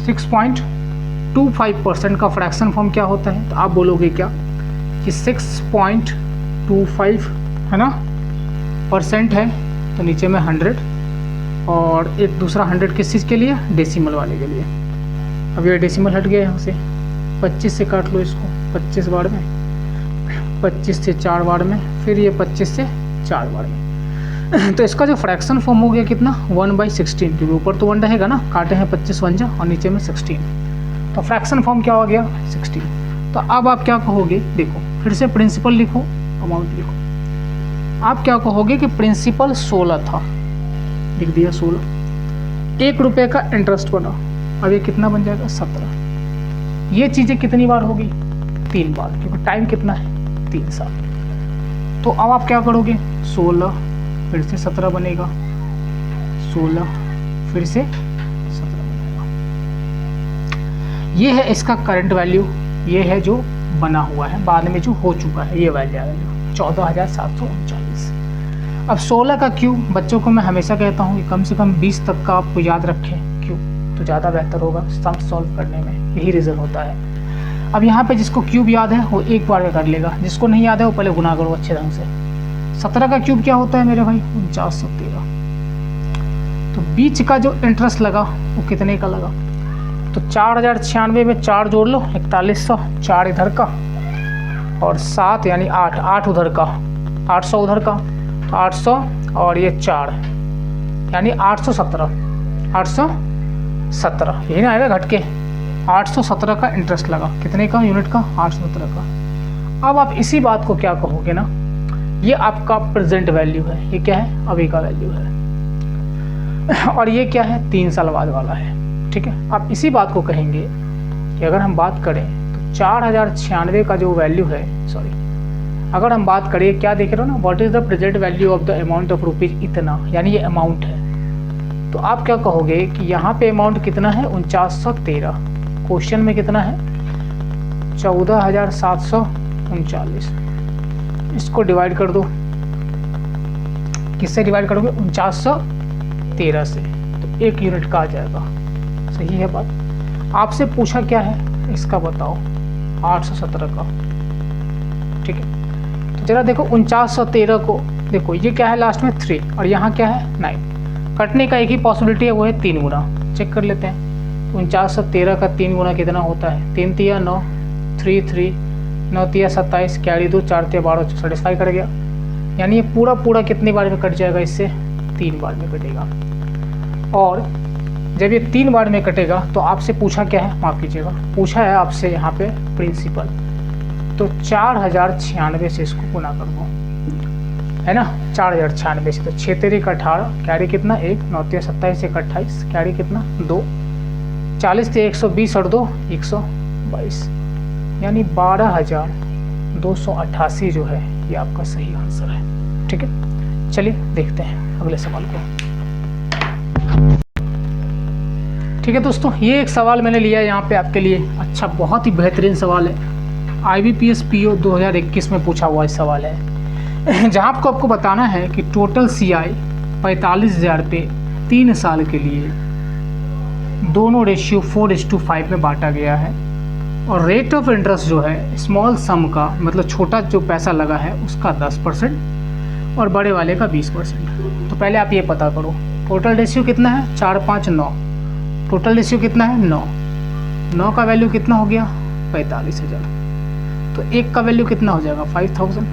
6.25% का फ्रैक्शन फॉर्म क्या होता है। तो आप बोलोगे क्या कि 6.25 है ना परसेंट है, तो नीचे में 100 और एक दूसरा 100 किस चीज़ के लिए, डेसिमल वाले के लिए। अब ये डेसिमल हट गया यहाँ से, 25 से काट लो इसको 25 बार में, 25 से 4 बार में, फिर ये 25 से 4 बार में। तो इसका जो फ्रैक्शन फॉर्म हो गया कितना 1/16, क्योंकि ऊपर तो 1 रहेगा ना, काटे हैं 25 1 जा और नीचे में 16, तो फ्रैक्शन फॉर्म क्या हो गया 16। तो अब आप क्या कहोगे, देखो फिर से प्रिंसिपल लिखो, अमाउंट लिखो। आप क्या कहोगे कि प्रिंसिपल 16 था, लिख दिया 16, 1 रुपये का इंटरेस्ट बना, अब ये कितना बन जाएगा 17। ये चीज़ें कितनी बार होगी 3 बार, क्योंकि टाइम कितना है 3 साल। तो अब आप क्या करोगे 16 फिर से 17 बनेगा, 16 फिर से 17 बनेगा। ये है इसका करंट वैल्यू, ये है जो बना हुआ है, बाद में जो हो चुका है ये वैल्यू 14,739। अब 16 का क्यों, बच्चों को मैं हमेशा कहता हूँ कि कम से कम 20 तक का आपको याद रखें, क्यों तो ज़्यादा बेहतर होगा सम सॉल्व करने में, यही रीज़न होता है। अब यहाँ पे जिसको क्यूब याद है वो एक बार में कर लेगा, जिसको नहीं याद है वो पहले गुना करो अच्छे ढंग से। 17 का क्यूब क्या होता है मेरे भाई? 4913। तो बीच का जो इंटरेस्ट लगा वो कितने का लगा? तो 4096 में 4 जोड़ लो, 4100, 4 इधर का और 7 यानी 8 उधर का, 800 उधर का, तो 800 और ये 4 यानी 817, 817 यही ना आएगा घट के। 817 का इंटरेस्ट लगा, कितने का यूनिट का? 817 का। अब आप इसी बात को क्या कहोगे ना, ये आपका प्रेजेंट वैल्यू है, ये क्या है? अभी का वैल्यू है, और ये क्या है? 3 साल बाद वाला है, ठीक है। आप इसी बात को कहेंगे कि अगर हम बात करें तो 4096 का जो वैल्यू है, सॉरी, अगर हम बात करें क्या देख रहे हो ना, what is the present value of the amount of rupees इतना, यानी ये अमाउंट है। तो आप क्या कहोगे कि यहाँ पे अमाउंट कितना है? 4913। क्वेश्चन में कितना है? 14,739। इसको डिवाइड कर दो, किससे डिवाइड करोगे? 4913 से, तो 1 यूनिट का आ जाएगा। सही है बात? आपसे पूछा क्या है इसका बताओ? 817 का, ठीक है। तो जरा देखो 4913 को देखो, ये क्या है लास्ट में? 3 और यहाँ क्या है? 9। कटने का एक ही पॉसिबिलिटी है, वो है 3 गुना। चेक कर लेते हैं। 4913 का 3 गुना कितना होता है? 3 तिया 9, 3 3, 9 तिया 27, कैरी 2, 4 तिया 12, सेटिस्फाई कर गया। यानी ये पूरा कितनी बार में कट जाएगा? इससे 3 बार में कटेगा। और जब ये 3 बार में कटेगा तो आपसे पूछा क्या है? माफ़ कीजिएगा, पूछा है आपसे यहाँ पे प्रिंसिपल। तो 4096 से इसको गुना कर दो, है ना। 4096 से, तो 6 तेरी का 18, कैरी कितना? 1, 9 तिया 27, 1 28, कैरी कितना? 2, 40 तिया 120 और 2 122, यानी 12,288 जो है ये आपका सही आंसर है, ठीक है। चलिए देखते हैं अगले सवाल को। ठीक है दोस्तों, ये एक सवाल मैंने लिया है यहाँ पे आपके लिए। अच्छा, बहुत ही बेहतरीन सवाल है। IBPS PO 2021 में पूछा हुआ इस सवाल है, जहाँ आपको बताना है कि टोटल CI 45,000 पे 3 साल के लिए दोनों रेशियो 4:5 में बांटा गया है, और रेट ऑफ इंटरेस्ट जो है स्मॉल सम का, मतलब छोटा जो पैसा लगा है उसका 10% और बड़े वाले का 20%। तो पहले आप ये पता करो टोटल रेशियो कितना है? 4 5 9। टोटल रेशियो कितना है? 9। 9 का वैल्यू कितना हो गया? 45,000। तो 1 का वैल्यू कितना हो जाएगा? 5,000।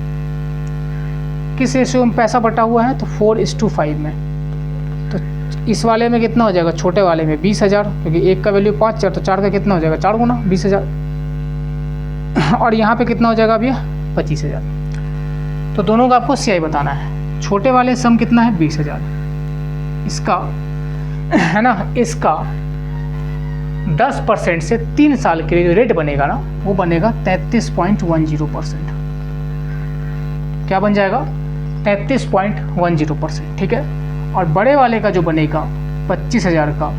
किस रेशियो में पैसा बटा हुआ है? तो 4:5 में। तो इस वाले में कितना हो जाएगा? छोटे वाले में 20,000, क्योंकि 1 का वैल्यू 5,000, तो 4 का कितना हो जाएगा? 4 गुना 20,000। और यहाँ पे कितना हो जाएगा भैया? 25,000। तो दोनों का आपको CI बताना है। छोटे वाले सम कितना है? 20,000। इसका, है ना, इसका 10% से 3 साल के लिए जो रेट बनेगा ना, वो बनेगा 33.10%। क्या बन जाएगा? 33.10%, ठीक है। और बड़े वाले का जो बनेगा 25,000 का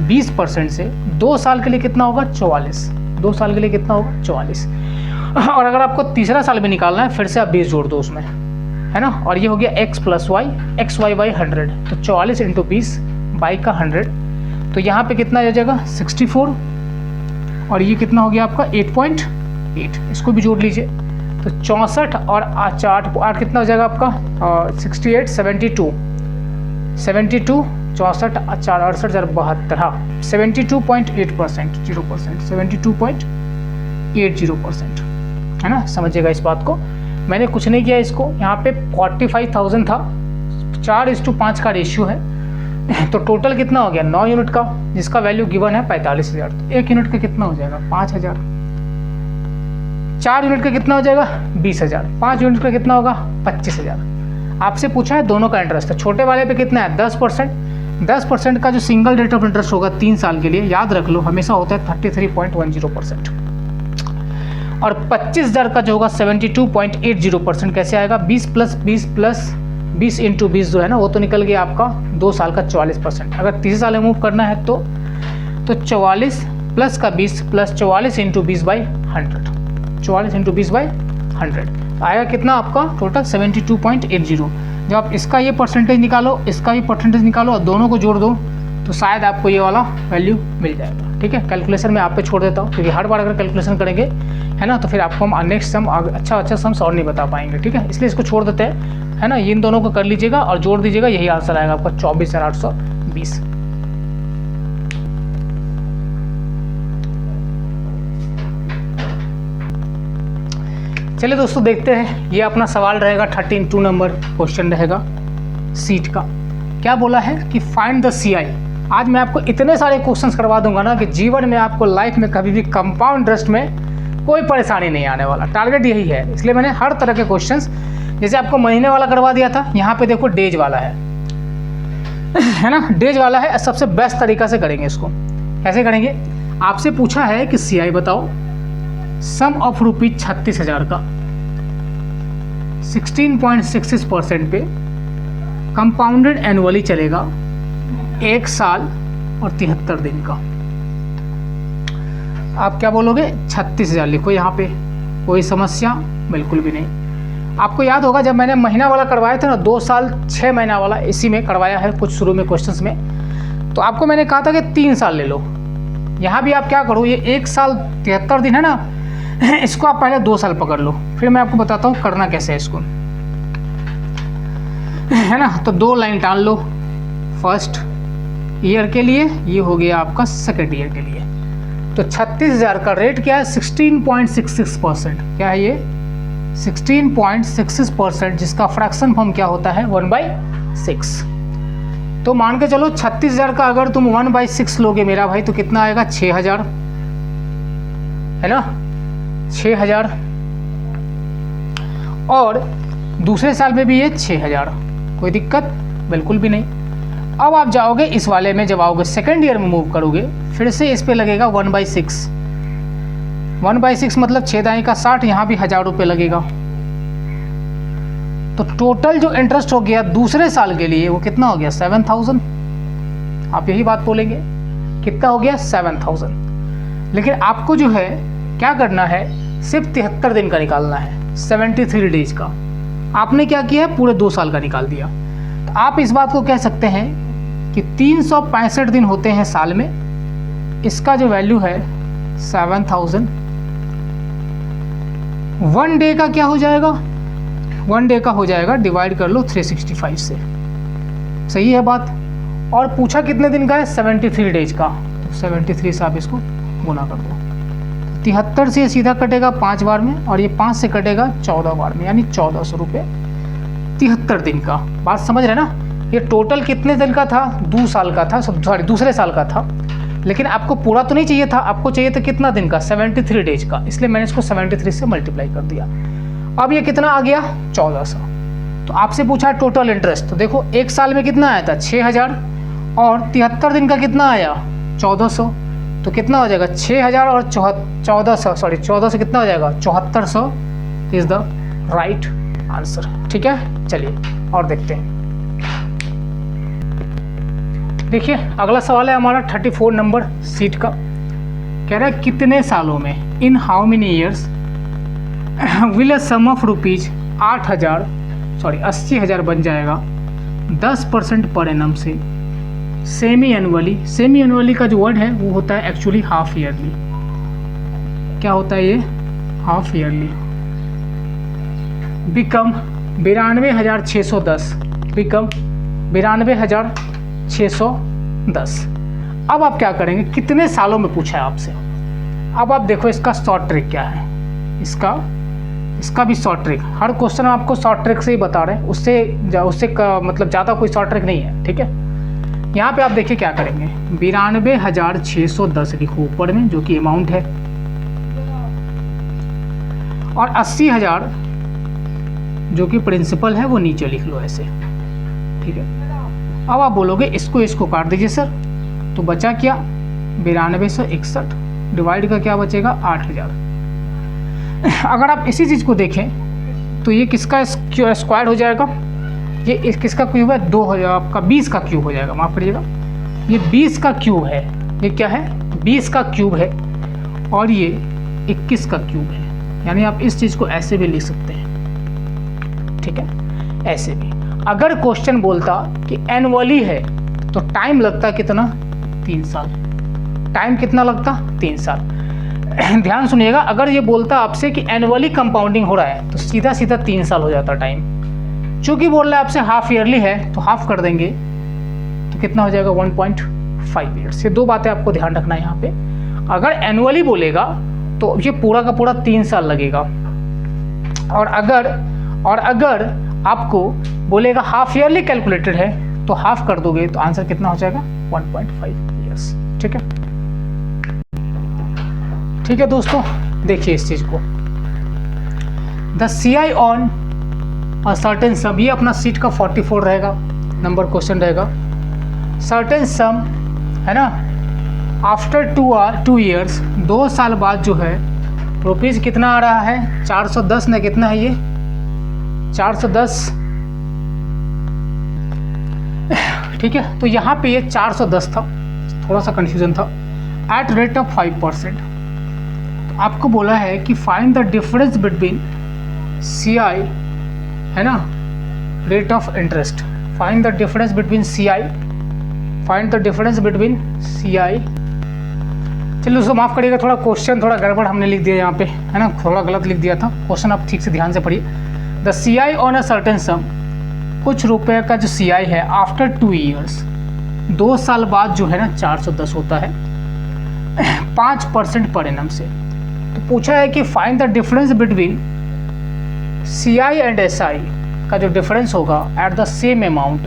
20% से 2 साल के लिए कितना होगा? 44। 2 साल के लिए कितना होगा? 44। और अगर आपको तीसरा साल भी निकालना है, फिर से आप 20 जोड़ दो उसमें, है ना। और ये हो गया x + y, xy बाई 100, तो 44 × 20 बाई का 100, तो यहाँ पे कितना आ जाएगा? 64। और ये कितना हो गया आपका? 8.8। इसको भी जोड़ लीजिए, तो 64 और 8 कितना हो जाएगा आपका? 68 72 72 64 4 68 72, हाँ 72.8%, 0%, 72.80%, है ना। समझिएगा इस बात को। मैंने कुछ नहीं किया इसको, यहाँ पे 45,000 था, 4:5 का रेशियो है, तो टोटल कितना हो गया? 9 यूनिट का, जिसका वैल्यू गिवन है 45,000। तो 1 यूनिट का कितना हो जाएगा? 5,000। 4 यूनिट का कितना हो जाएगा? 20,000। 5 यूनिट का कितना होगा? 25,000। आपसे पूछा है दोनों का इंटरेस्ट है। छोटे वाले पे कितना है? 10%। 10% का जो सिंगल रेट ऑफ इंटरेस्ट होगा 3 साल के लिए, याद रख लो, हमेशा होता है 33.10%। और 25,000 का जो होगा 72.80%। कैसे आएगा? 20 + 20 + 20 × 20 जो है ना, वो तो निकल गया आपका 2 साल का 44%। अगर तीसरे साल में मूव करना है तो 44 + का 20 + 44 × 20 बाई 100, 44 × 20 बाई 100 आएगा कितना आपका? टोटल 72.80। जब आप इसका ये परसेंटेज निकालो, इसका भी परसेंटेज निकालो और दोनों को जोड़ दो, तो शायद आपको ये वाला वैल्यू मिल जाएगा। ठीक है। कैलकुलेशन मैं आप पे छोड़ देता हूँ, क्योंकि हर बार अगर कैलकुलेशन करेंगे है ना तो फिर आपको हम नेक्स्ट सम अच्छा सम्स और नहीं बता पाएंगे, ठीक है। इसलिए इसको छोड़ देते हैं, है ना। इन दोनों को कर लीजिएगा और जोड़ दीजिएगा, यही आंसर आएगा आपका 24,820। चलिए दोस्तों देखते हैं, ये अपना सवाल रहेगा 32 नंबर क्वेश्चन रहेगा सीट का। क्या बोला है कि फाइंड द CI। आज मैं आपको इतने सारे क्वेश्चंस करवा दूंगा ना कि जीवन में आपको लाइफ में कभी भी कंपाउंड इंटरेस्ट में कोई परेशानी नहीं आने वाला। टारगेट यही है, इसलिए मैंने हर तरह के क्वेश्चंस, जैसे आपको महीने वाला करवा दिया था, यहाँ पे देखो डेज वाला है ना, डेज वाला है। सबसे बेस्ट तरीका से करेंगे इसको। कैसे करेंगे, आपसे पूछा है कि CI बताओ, सम ऑफ रुपीज 36,000 का 16.66% पे कंपाउंडेड एनुअली चलेगा 1 साल और 73 दिन का। आप क्या बोलोगे, 36,000 लिखो यहाँ पे, कोई समस्या बिल्कुल भी नहीं। आपको याद होगा जब मैंने महीना वाला करवाया था ना, 2 साल 6 महीना वाला इसी में करवाया है कुछ शुरू में क्वेश्चंस में, तो आपको मैंने कहा था कि 3 साल ले लो। यहाँ भी आप क्या करो, ये 1 साल 73 दिन है ना, इसको आप पहले 2 साल पकड़ लो, फिर मैं आपको बताता हूँ करना कैसे है इसको, है ना। तो 2 लाइन टाल लो, फर्स्ट ईयर के लिए, ये हो गया आपका सेकेंड ईयर के लिए। तो 36,000 का रेट क्या है, 16.66%। क्या है ये, 16.66%, जिसका फ्रैक्शन फॉर्म क्या होता है, 1/6। तो मान के चलो 36,000 का अगर तुम 1/6 लोगे मेरा भाई, तो कितना आएगा, 6,000, है ना, 6,000। और दूसरे साल में भी ये 6,000, कोई दिक्कत बिल्कुल भी नहीं। अब आप जाओगे इस वाले में, जब आओगे सेकेंड ईयर में मूव करोगे, फिर से इस पे लगेगा 1/6। 1/6 मतलब 6 दाएं का 60, यहाँ भी 1,000 रुपये लगेगा। तो टोटल जो इंटरेस्ट हो गया दूसरे साल के लिए वो कितना हो गया, 7,000। आप यही बात बोलेंगे, कितना हो गया, 7,000। लेकिन आपको जो है क्या करना है, सिर्फ 73 दिन का निकालना है, 73 डेज का। आपने क्या किया है, पूरे 2 साल का निकाल दिया। तो आप इस बात को कह सकते हैं कि 365 दिन होते हैं साल में, इसका जो वैल्यू है 7,000। 1 डे का क्या हो जाएगा, 1 डे का हो जाएगा, डिवाइड कर लो 365 से, सही है बात। और पूछा कितने दिन का है, 73 डेज का, तो 73 से आप इसको गुना कर दो। 73 से सीधा कटेगा 5 बार में, और ये 5 से कटेगा 14 बार में, यानी 1,400 रुपये 73 दिन का। बात समझ रहे ना। ये टोटल कितने दिन का था, 2 साल का था, सॉरी दूसरे साल का था। लेकिन आपको पूरा तो नहीं चाहिए था, आपको चाहिए था कितना दिन का, 73 डेज का, इसलिए मैंने इसको 73 से मल्टीप्लाई कर दिया। अब ये कितना आ गया, 1,400। तो आपसे पूछा टोटल इंटरेस्ट, तो देखो 1 साल में कितना आया था, 6,000, और 73 दिन का कितना आया, 1,400। तो कितना हो जाएगा, 6,000 और 1,400, सॉरी 1,400 कितना हो जाएगा, 7,400 इज द राइट आंसर। ठीक है, चलिए और देखते हैं। देखिए अगला सवाल है हमारा 34 नंबर सीट का। कह रहा है कितने सालों में, in how many years will a sum of rupees 80,000 बन जाएगा 10% पर एनम से सेमी एनुअली। सेमी एनुअली का जो वर्ड है वो होता है एक्चुअली हाफ ईयरली। क्या होता है ये, हाफ ईयरली। Become 92,610, become 92,610। अब आप क्या करेंगे, कितने सालों में पूछा है आपसे। अब आप देखो इसका शॉर्ट ट्रिक क्या है, इसका भी शॉर्ट ट्रिक, हर क्वेश्चन आपको शॉर्ट ट्रिक से ही बता रहे हैं, उससे मतलब ज़्यादा कोई शॉर्ट ट्रिक नहीं है। ठीक है, यहाँ पे आप देखिए क्या करेंगे, 92,610 लिखो ऊपर में जो कि अमाउंट है, और 80,000 जो कि प्रिंसिपल है वो नीचे लिख लो ऐसे। ठीक है, अब आप बोलोगे इसको काट दीजिए सर, तो बचा क्या, 9261 डिवाइड का क्या बचेगा, 8,000। अगर आप इसी चीज़ को देखें तो ये किसका स्क्वायर हो जाएगा, ये किसका क्यूब है, 2000 आपका 20 का क्यूब हो जाएगा, माफ़ करिएगा, ये 20 का क्यूब है। ये क्या है, 20 का क्यूब है, और ये 21 का क्यूब है। यानी आप इस चीज़ को ऐसे भी लिख सकते हैं। ठीक है, ऐसे भी। अगर क्वेश्चन बोलता कि एनुअली है तो टाइम लगता कितना, 3 साल। टाइम कितना लगता? 3 साल। ध्यान सुनिएगा, अगर ये बोलता आपसे कि एनुअली कंपाउंडिंग हो रहा है तो सीधा सीधा 3 साल हो जाता टाइम। चूँकि बोल रहा है आपसे हाफ ईयरली है तो हाफ कर देंगे तो कितना हो जाएगा? 1.5 ईयर्स। ये दो बातें आपको ध्यान रखना है यहाँ पे। अगर एनुअली बोलेगा तो ये पूरा का पूरा 3 साल लगेगा, और अगर आपको बोलेगा हाफ ईयरली कैलकुलेटेड है तो हाफ कर दोगे तो आंसर कितना हो जाएगा? 1.5 ईयर्स। ठीक है, ठीक है दोस्तों, देखिए इस चीज को। The CI on a certain सम, ये अपना सीट का 44 रहेगा, नंबर क्वेश्चन रहेगा। सर्टेन सम है ना, आफ्टर 2 ईयर्स, 2 साल बाद जो है रुपीज़ कितना आ रहा है? 410 ना, कितना है ये? 410। ठीक है, तो यहाँ पे ये 410 था, थोड़ा सा कंफ्यूजन था। एट रेट ऑफ 5%, तो आपको बोला है कि find the difference between CI है ना, rate of interest. Find the difference between CI, find the difference between CI। चलिए उसको माफ़ करिएगा, थोड़ा क्वेश्चन थोड़ा गड़बड़ हमने लिख दिया यहाँ पे, है ना, थोड़ा गलत लिख दिया था क्वेश्चन। आप ठीक से ध्यान से पढ़िए। The CI on a certain सम, कुछ रुपए का जो CI है आफ्टर 2 ईयर्स, 2 साल बाद जो है ना 410 होता है 5% पर एनम से। तो पूछा है कि find the difference between CI and SI का जो डिफरेंस होगा एट द सेम अमाउंट।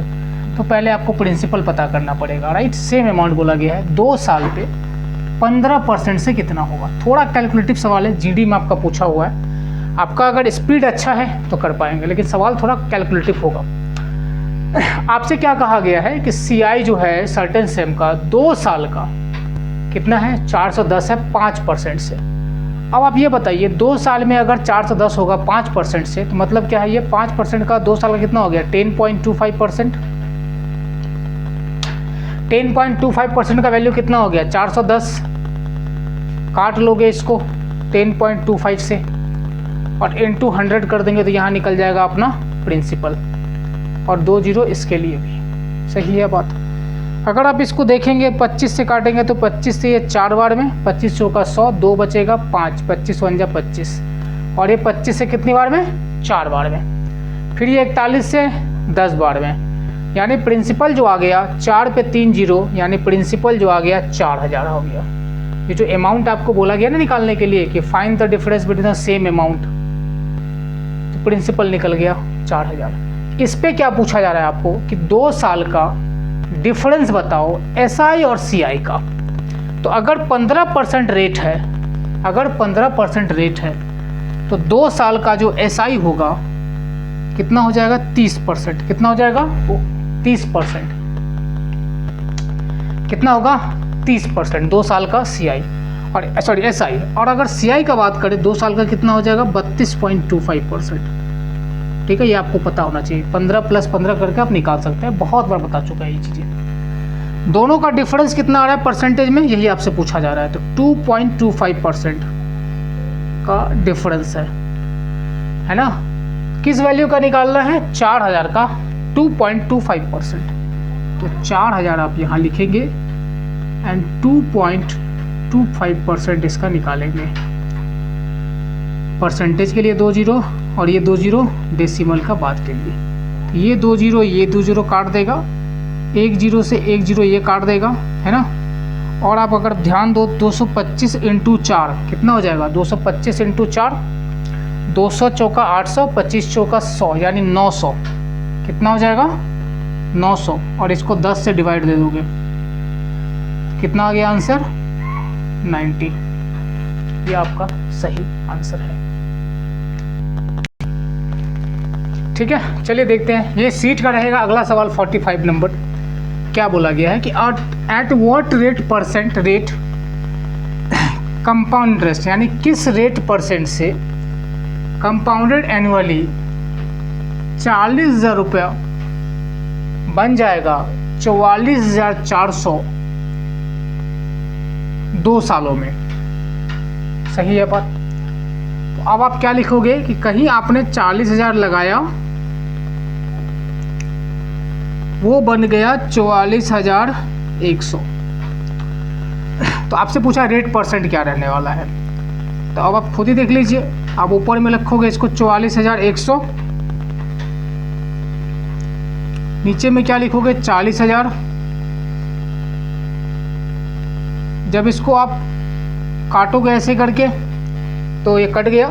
तो पहले आपको प्रिंसिपल पता करना पड़ेगा, राइट। सेम अमाउंट बोला गया है, 2 साल पे 15% से कितना होगा। थोड़ा कैलकुलेटिव सवाल है, GD में आपका पूछा हुआ है। आपका अगर स्पीड अच्छा है तो कर पाएंगे, लेकिन सवाल थोड़ा कैलकुलेटिव होगा। आपसे क्या कहा गया है कि CI जो है सर्टेन सम का 2 साल का कितना है? 410 है 5% से। अब आप ये बताइए, 2 साल में अगर 410 होगा 5% से, तो मतलब क्या है? ये 5% का 2 साल का कितना हो गया? 10.25%। 10.25% का वैल्यू कितना हो गया? 410। काट लोगे इसको 10.25 से और इंटू 100 कर देंगे तो यहाँ निकल जाएगा अपना प्रिंसिपल, और 2 जीरो इसके लिए भी। सही है बात। अगर आप इसको देखेंगे 25 से काटेंगे तो 25 से ये 4 बार में, 25 चौका 100, 2 बचेगा 5, 25 × 25, और ये 25 से कितनी बार में? 4 बार में। फिर ये 41 से 10 बार में, यानी प्रिंसिपल जो आ गया 4 पे 3 जीरो, यानी प्रिंसिपल जो आ गया 4000 हो गया। ये जो अमाउंट आपको बोला गया ना निकालने के लिए कि find the difference between the same amount, तो प्रिंसिपल निकल गया 4000। इस पे क्या पूछा जा रहा है आपको कि 2 साल का डिफरेंस बताओ SI और CI का। तो अगर 15% रेट है, अगर 15% रेट है तो 2 साल का जो SI होगा कितना हो जाएगा? 30%। कितना हो जाएगा? 30%। कितना होगा? 30%। 2 साल का CI और सॉरी SI। और अगर CI का बात करें 2 साल का कितना हो जाएगा? 32.25%। ठीक है, ये आपको पता होना चाहिए। 15 + 15 करके आप निकाल सकते हैं, बहुत बार बता चुका है ये चीज़ें। दोनों का डिफरेंस कितना आ रहा है परसेंटेज में, यही आपसे पूछा जा रहा है। तो 2.25% का डिफरेंस है ना। किस वैल्यू का निकालना है? 4000 का 2.25%। तो 4000 आप यहाँ लिखेंगे एंड 2.25% इसका निकालेंगे। परसेंटेज के लिए 2 जीरो और ये 2 जीरो डेसिमल का बाद के लिए। ये 2 जीरो, ये 2 जीरो काट देगा, 1 जीरो से 1 जीरो ये काट देगा, है ना। और आप अगर ध्यान दो 225 × 4 कितना हो जाएगा? 225 × 4, 200 चौका 800, 25 चौका 100, यानी 900। कितना हो जाएगा? 900। और इसको 10 से डिवाइड दे दोगे, कितना आ गया आंसर? 90। ये आपका सही आंसर है। ठीक है, चलिए देखते हैं। ये सीट का रहेगा अगला सवाल 45 नंबर। क्या बोला गया है कि at what rate percent rate compound interest, यानी किस रेट परसेंट से कंपाउंडेड एनुअली 40,000 रुपया बन जाएगा 44,400 2 सालों में। सही है बात। तो अब आप क्या लिखोगे कि कहीं आपने 40,000 लगाया, वो बन गया 44,100। तो तो आपसे पूछा रेट परसेंट क्या रहने वाला है, तो अब आप खुद ही देख लीजिए। आप ऊपर में रखोगे इसको 44,100, नीचे में क्या लिखोगे 40,000। जब इसको आप काटोगे ऐसे करके तो ये कट गया।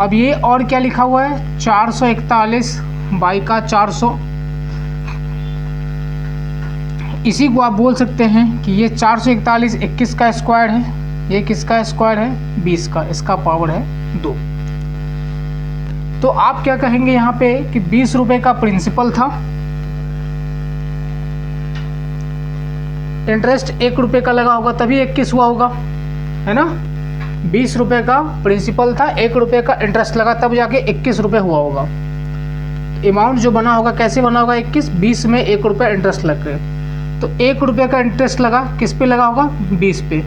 अब ये और क्या लिखा हुआ है 441 बाई का 400, इसी को आप बोल सकते हैं कि ये 441 21 का स्क्वायर है, ये किसका स्क्वायर है 20 का, इसका पावर है 2। तो आप क्या कहेंगे यहाँ पे कि 20 रुपए का प्रिंसिपल था, इंटरेस्ट 1 रुपये का लगा होगा तभी 21 हुआ होगा, है ना। 20 रुपये का प्रिंसिपल था, 1 रुपये का इंटरेस्ट लगा तब जाके 21 रुपये हुआ होगा। अमाउंट जो बना होगा कैसे बना होगा 21, 20 में 1 रुपये इंटरेस्ट लग गए, तो 1 रुपये का इंटरेस्ट लगा किस पे लगा होगा 20 पे,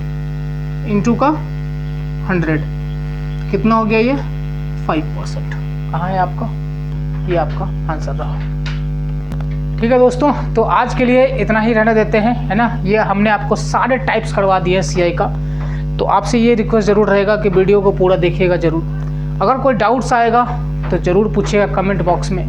इंटू का 100, कितना हो गया ये 5%। कहाँ है आपका, ये आपका आंसर रहा। ठीक है दोस्तों, तो आज के लिए इतना ही रहने देते हैं, है ना। ये हमने आपको सारे टाइप्स करवा दिए CI का। तो आपसे ये रिक्वेस्ट ज़रूर रहेगा कि वीडियो को पूरा देखिएगा ज़रूर। अगर कोई डाउट्स आएगा तो ज़रूर पूछिएगा कमेंट बॉक्स में,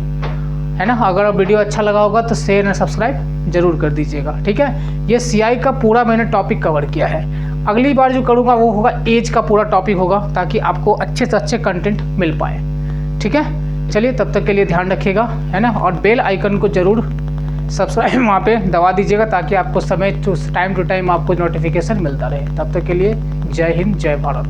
है ना। अगर वीडियो अच्छा लगा होगा तो शेयर और सब्सक्राइब जरूर कर दीजिएगा, ठीक है। ये CI का पूरा मैंने टॉपिक कवर किया है। अगली बार जो करूँगा वो होगा एज का पूरा टॉपिक होगा, ताकि आपको अच्छे से अच्छे कंटेंट मिल पाए, ठीक है। चलिए तब तक के लिए ध्यान रखिएगा, है ना। और बेल आइकन को ज़रूर सब्सक्राइब वहाँ पे दबा दीजिएगा, ताकि आपको समय टाइम टू टाइम आपको नोटिफिकेशन मिलता रहे। तब तक के लिए जय हिंद, जय भारत।